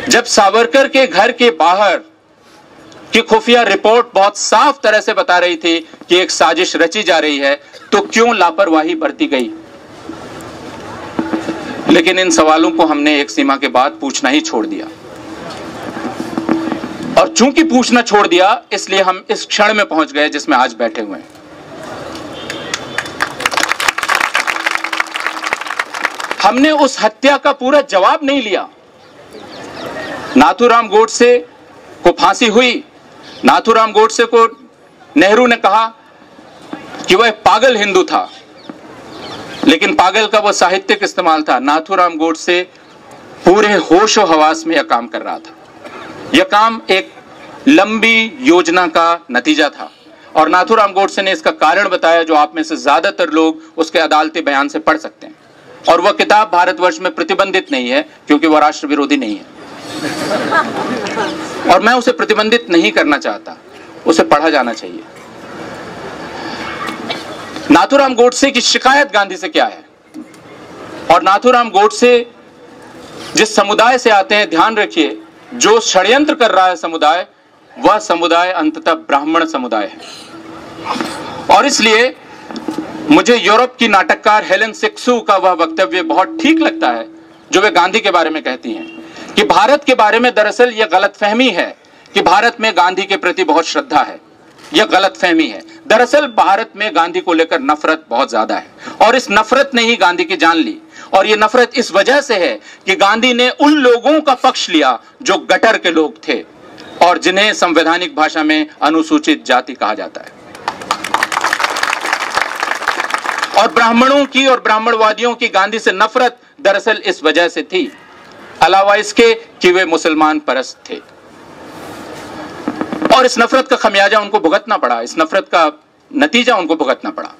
जब सावरकर के घर के बाहर की खुफिया रिपोर्ट बहुत साफ तरह से बता रही थी कि एक साजिश रची जा रही है, तो क्यों लापरवाही बरती गई। लेकिन इन सवालों को हमने एक सीमा के बाद पूछना ही छोड़ दिया, और चूंकि पूछना छोड़ दिया इसलिए हम इस क्षण में पहुंच गए जिसमें आज बैठे हुए हैं। हमने उस हत्या का पूरा जवाब नहीं लिया। नाथूराम गोडसे को फांसी हुई, नाथूराम गोडसे को नेहरू ने कहा कि वह पागल हिंदू था, लेकिन पागल का वह साहित्यिक इस्तेमाल था। नाथूराम गोडसे पूरे होशो हवास में यह काम कर रहा था। यह काम एक लंबी योजना का नतीजा था और नाथूराम गोडसे ने इसका कारण बताया, जो आप में से ज्यादातर लोग उसके अदालती बयान से पढ़ सकते हैं। और वह किताब भारतवर्ष में प्रतिबंधित नहीं है क्योंकि वह राष्ट्र विरोधी नहीं है, और मैं उसे प्रतिबंधित नहीं करना चाहता, उसे पढ़ा जाना चाहिए। नाथूराम गोडसे की शिकायत गांधी से क्या है, और नाथूराम गोडसे जिस समुदाय से आते हैं, ध्यान रखिए जो षड्यंत्र कर रहा है समुदाय, वह समुदाय अंततः ब्राह्मण समुदाय है। और इसलिए मुझे यूरोप की नाटककार हेलेन सिक्सू का वह वक्तव्य बहुत ठीक लगता है जो वे गांधी के बारे में कहती हैं कि भारत के बारे में दरअसल यह गलतफहमी है कि भारत में गांधी के प्रति बहुत श्रद्धा है। यह गलतफहमी है। दरअसल भारत में गांधी को लेकर नफरत बहुत ज्यादा है, और इस नफरत ने ही गांधी की जान ली। और यह नफरत इस वजह से है कि गांधी ने उन लोगों का पक्ष लिया जो गटर के लोग थे और जिन्हें संवैधानिक भाषा में अनुसूचित जाति कहा जाता है। और ब्राह्मणों की और ब्राह्मणवादियों की गांधी से नफरत दरअसल इस वजह से थी, अलावा इसके कि वे मुसलमान परस्त थे। और इस नफरत का खमियाजा उनको भुगतना पड़ा, इस नफरत का नतीजा उनको भुगतना पड़ा।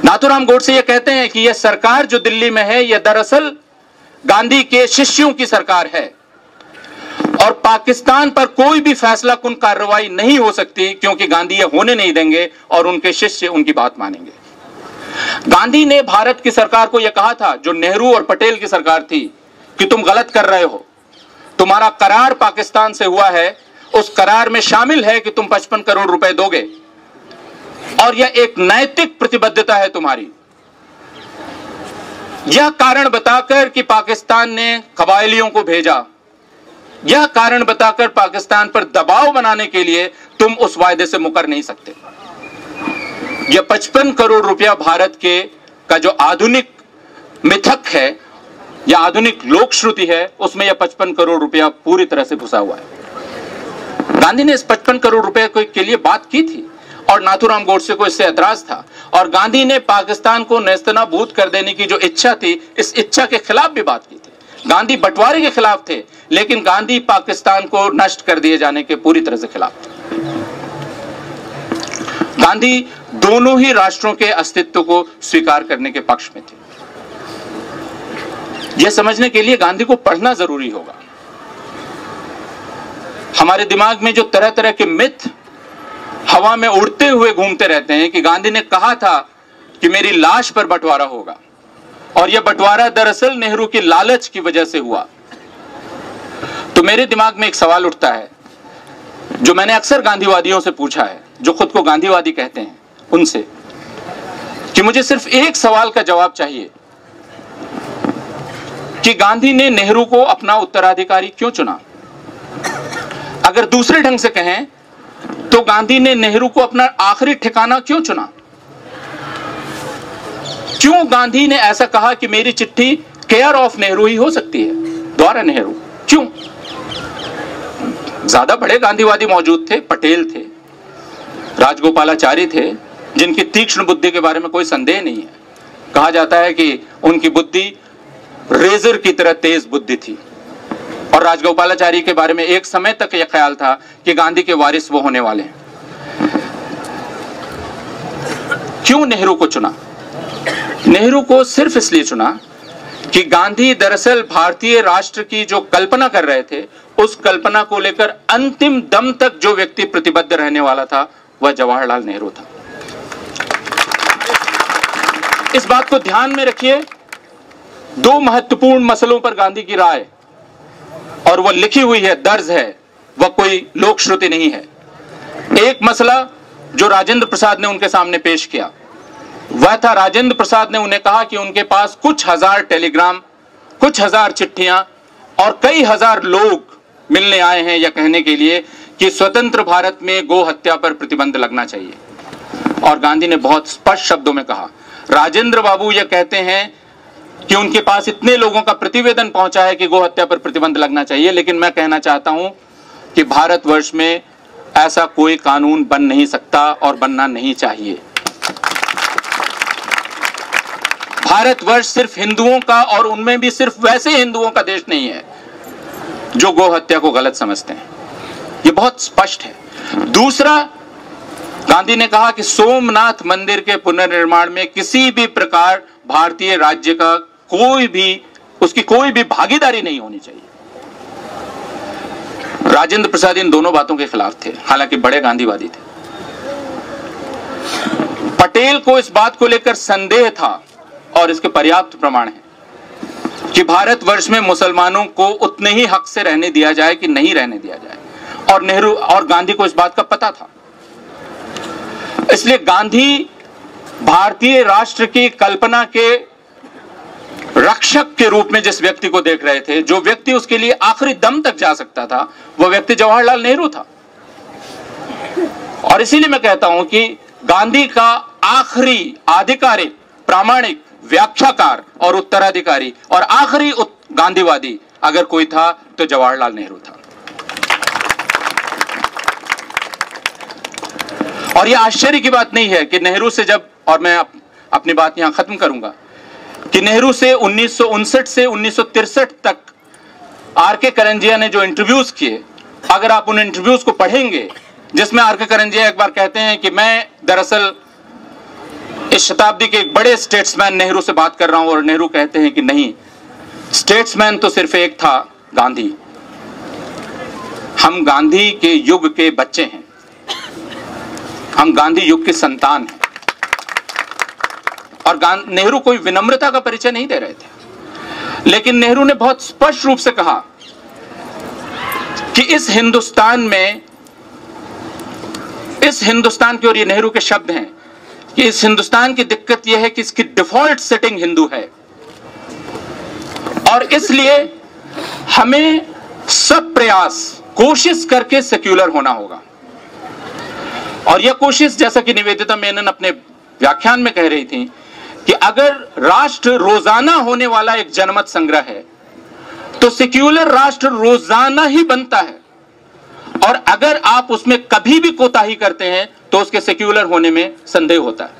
नाथूराम गोडसे ये कहते हैं कि यह सरकार जो दिल्ली में है, यह दरअसल गांधी के शिष्यों की सरकार है और पाकिस्तान पर कोई भी फैसला कुन कार्रवाई नहीं हो सकती क्योंकि गांधी यह होने नहीं देंगे और उनके शिष्य उनकी बात मानेंगे। गांधी ने भारत की सरकार को यह कहा था, जो नेहरू और पटेल की सरकार थी, कि तुम गलत कर रहे हो, तुम्हारा करार पाकिस्तान से हुआ है, उस करार में शामिल है कि तुम 55 करोड़ रुपए दोगे और यह एक नैतिक प्रतिबद्धता है तुम्हारी। यह कारण बताकर कि पाकिस्तान ने कबायलियों को भेजा, यह कारण बताकर पाकिस्तान पर दबाव बनाने के लिए तुम उस वायदे से मुकर नहीं सकते। यह 55 करोड़ रुपया भारत के का जो आधुनिक मिथक है या आधुनिक लोक श्रुति है, उसमें यह 55 करोड़ रुपया पूरी तरह से घुसा हुआ है। गांधी ने इस 55 करोड़ रुपए के लिए बात की थी और नाथूराम गोडसे को इससे एतराज था, और गांधी ने पाकिस्तान को नेस्तनाबूद कर देने की जो इच्छा थी, इस इच्छा के खिलाफ भी बात की थी। गांधी बंटवारे के खिलाफ थे, लेकिन गांधी पाकिस्तान को नष्ट कर दिए जाने के पूरी तरह से खिलाफ थे। गांधी दोनों ही राष्ट्रों के अस्तित्व को स्वीकार करने के पक्ष में थे। यह समझने के लिए गांधी को पढ़ना जरूरी होगा। हमारे दिमाग में जो तरह तरह के मिथ हवा में उड़ते हुए घूमते रहते हैं कि गांधी ने कहा था कि मेरी लाश पर बंटवारा होगा, और यह बंटवारा दरअसल नेहरू की लालच की वजह से हुआ, तो मेरे दिमाग में एक सवाल उठता है जो मैंने अक्सर गांधीवादियों से पूछा है, जो खुद को गांधीवादी कहते हैं, उनसे, कि मुझे सिर्फ एक सवाल का जवाब चाहिए कि गांधी ने नेहरू को अपना उत्तराधिकारी क्यों चुना। अगर दूसरे ढंग से कहें तो गांधी ने नेहरू को अपना आखिरी ठिकाना क्यों चुना। क्यों गांधी ने ऐसा कहा कि मेरी चिट्ठी केयर ऑफ नेहरू ही हो सकती है, द्वारा नेहरू। क्यों? ज्यादा बड़े गांधीवादी मौजूद थे, पटेल थे, राजगोपालाचारी थे, जिनकी तीक्ष्ण बुद्धि के बारे में कोई संदेह नहीं है। कहा जाता है कि उनकी बुद्धि रेजर की तरह तेज बुद्धि थी। और राजगोपालाचारी के बारे में एक समय तक यह ख्याल था कि गांधी के वारिस वो होने वाले हैं। क्यों नेहरू को चुना? नेहरू को सिर्फ इसलिए चुना कि गांधी दरअसल भारतीय राष्ट्र की जो कल्पना कर रहे थे, उस कल्पना को लेकर अंतिम दम तक जो व्यक्ति प्रतिबद्ध रहने वाला था वह जवाहरलाल नेहरू था। इस बात को ध्यान में रखिए। दो महत्वपूर्ण मसलों पर गांधी की राय, और वह लिखी हुई है, दर्ज है, वह कोई लोक श्रुति नहीं है। एक मसला जो राजेंद्र प्रसाद ने उनके सामने पेश किया वह था, राजेंद्र प्रसाद ने उन्हें कहा कि उनके पास कुछ हजार टेलीग्राम, कुछ हजार चिट्ठियां और कई हजार लोग मिलने आए हैं यह कहने के लिए कि स्वतंत्र भारत में गो हत्या पर प्रतिबंध लगना चाहिए। और गांधी ने बहुत स्पष्ट शब्दों में कहा, राजेंद्र बाबू यह कहते हैं कि उनके पास इतने लोगों का प्रतिवेदन पहुंचा है कि गो हत्या पर प्रतिबंध लगना चाहिए, लेकिन मैं कहना चाहता हूं कि भारतवर्ष में ऐसा कोई कानून बन नहीं सकता और बनना नहीं चाहिए। भारतवर्ष सिर्फ हिंदुओं का, और उनमें भी सिर्फ वैसे हिंदुओं का देश नहीं है जो गो हत्या को गलत समझते हैं। यह बहुत स्पष्ट है। दूसरा, गांधी ने कहा कि सोमनाथ मंदिर के पुनर्निर्माण में किसी भी प्रकार भारतीय राज्य का उसकी कोई भी भागीदारी नहीं होनी चाहिए। राजेंद्र प्रसाद इन दोनों बातों के खिलाफ थे, हालांकि बड़े गांधीवादी थे। पटेल को इस बात को लेकर संदेह था, और इसके पर्याप्त प्रमाण है कि भारतवर्ष में मुसलमानों को उतने ही हक से रहने दिया जाए कि नहीं रहने दिया जाए, और नेहरू और गांधी को इस बात का पता था। इसलिए गांधी भारतीय राष्ट्र की कल्पना के रक्षक के रूप में जिस व्यक्ति को देख रहे थे, जो व्यक्ति उसके लिए आखिरी दम तक जा सकता था, वह व्यक्ति जवाहरलाल नेहरू था। और इसीलिए मैं कहता हूं कि गांधी का आखिरी आधिकारिक, प्रामाणिक व्याख्याकार और उत्तराधिकारी और आखिरी गांधीवादी अगर कोई था तो जवाहरलाल नेहरू था। और यह आश्चर्य की बात नहीं है कि नेहरू से जब, और मैं अपनी बात यहां खत्म करूंगा, कि नेहरू से 1959 से 1963 तक आर.के. करंजिया ने जो इंटरव्यूज किए, अगर आप उन इंटरव्यूज को पढ़ेंगे जिसमें आर.के. करंजिया एक बार कहते हैं कि मैं दरअसल इस शताब्दी के एक बड़े स्टेट्समैन नेहरू से बात कर रहा हूं, और नेहरू कहते हैं कि नहीं, स्टेट्समैन तो सिर्फ एक था, गांधी। हम गांधी के युग के बच्चे हैं, हम गांधी युग के संतान हैं। और नेहरू कोई विनम्रता का परिचय नहीं दे रहे थे, लेकिन नेहरू ने बहुत स्पष्ट रूप से कहा कि इस हिंदुस्तान की, और ये नेहरू के शब्द हैं, कि इस हिंदुस्तान की दिक्कत यह है कि इसकी डिफॉल्ट सेटिंग हिंदू है, और इसलिए हमें सब प्रयास, कोशिश करके सेक्युलर होना होगा। और यह कोशिश, जैसा कि निवेदिता मेनन अपने व्याख्यान में कह रही थी, कि अगर राष्ट्र रोजाना होने वाला एक जनमत संग्रह है तो सेक्युलर राष्ट्र रोजाना ही बनता है, और अगर आप उसमें कभी भी कोताही करते हैं तो उसके सेक्युलर होने में संदेह होता है।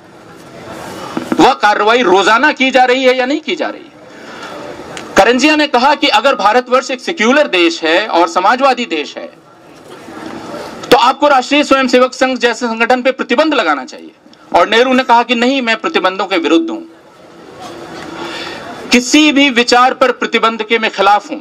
वह कार्रवाई रोजाना की जा रही है या नहीं की जा रही है। करंजिया ने कहा कि अगर भारतवर्ष एक सेक्युलर देश है और समाजवादी देश है तो आपको राष्ट्रीय स्वयंसेवक संघ जैसे संगठन पर प्रतिबंध लगाना चाहिए। और नेहरू ने कहा कि नहीं, मैं प्रतिबंधों के विरुद्ध हूं, किसी भी विचार पर प्रतिबंध के मैं खिलाफ हूं।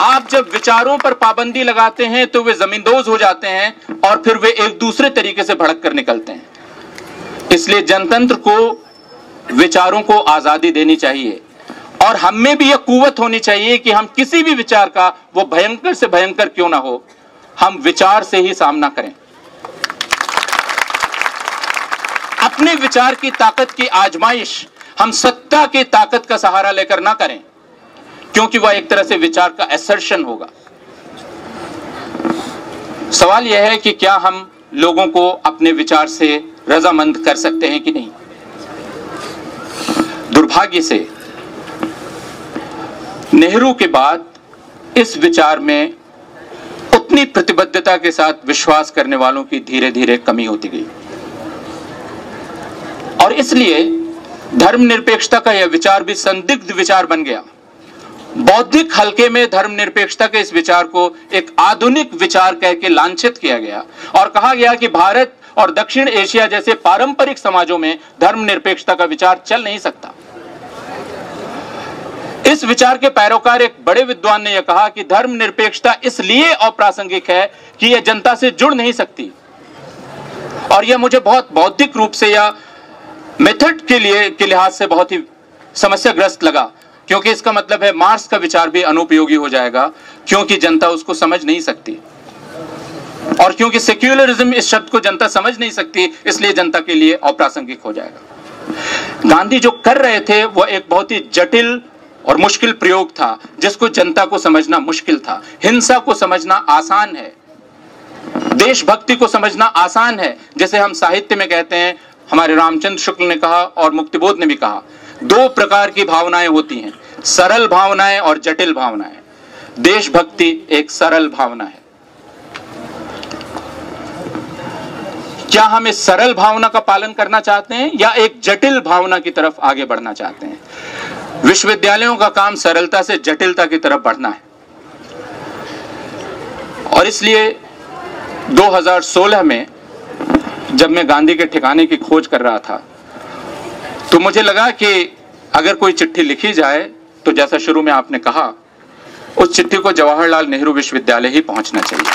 आप जब विचारों पर पाबंदी लगाते हैं तो वे जमींदोज हो जाते हैं और फिर वे एक दूसरे तरीके से भड़क कर निकलते हैं। इसलिए जनतंत्र को, विचारों को आजादी देनी चाहिए, और हम में भी यह कुव्वत होनी चाहिए कि हम किसी भी विचार का, वो भयंकर से भयंकर क्यों ना हो, हम विचार से ही सामना करें। अपने विचार की ताकत की आजमाइश हम सत्ता की ताकत का सहारा लेकर ना करें, क्योंकि वह एक तरह से विचार का असर्शन होगा। सवाल यह है कि क्या हम लोगों को अपने विचार से रजामंद कर सकते हैं कि नहीं। दुर्भाग्य दुर्भाग्य से नेहरू के बाद इस विचार में उतनी प्रतिबद्धता के साथ विश्वास करने वालों की धीरे धीरे कमी होती गई और इसलिए धर्मनिरपेक्षता का यह विचार भी संदिग्ध विचार बन गया। बौद्धिक हलके में धर्मनिरपेक्षता के इस विचार को एक आधुनिक विचार कह के लांछित किया गया और कहा गया कि भारत और दक्षिण एशिया जैसे पारंपरिक समाजों में धर्मनिरपेक्षता का विचार चल नहीं सकता। इस विचार के पैरोकार एक बड़े विद्वान ने यह कहा कि धर्मनिरपेक्षता इसलिए अप्रासंगिक है कि यह जनता से जुड़ नहीं सकती। और यह मुझे बहुत बौद्धिक रूप से या मेथड के लिहाज से बहुत ही समस्याग्रस्त लगा, क्योंकि इसका मतलब है मार्क्स का विचार भी अनुपयोगी हो जाएगा, क्योंकि जनता उसको समझ नहीं सकती और क्योंकि सेक्युलरिज्म इस शब्द को जनता समझ नहीं सकती, इसलिए जनता के लिए अप्रासंगिक हो जाएगा। गांधी जो कर रहे थे वह एक बहुत ही जटिल और मुश्किल प्रयोग था, जिसको जनता को समझना मुश्किल था। हिंसा को समझना आसान है, देशभक्ति को समझना आसान है। जैसे हम साहित्य में कहते हैं, हमारे रामचंद्र शुक्ल ने कहा और मुक्तिबोध ने भी कहा, दो प्रकार की भावनाएं होती हैं, सरल भावनाएं और जटिल भावनाएं। देशभक्ति एक सरल भावना है। क्या हम इस सरल भावना का पालन करना चाहते हैं या एक जटिल भावना की तरफ आगे बढ़ना चाहते हैं? विश्वविद्यालयों का काम सरलता से जटिलता की तरफ बढ़ना है और इसलिए 2016 में जब मैं गांधी के ठिकाने की खोज कर रहा था तो मुझे लगा कि अगर कोई चिट्ठी लिखी जाए तो जैसा शुरू में आपने कहा, उस चिट्ठी को जवाहरलाल नेहरू विश्वविद्यालय ही पहुंचना चाहिए।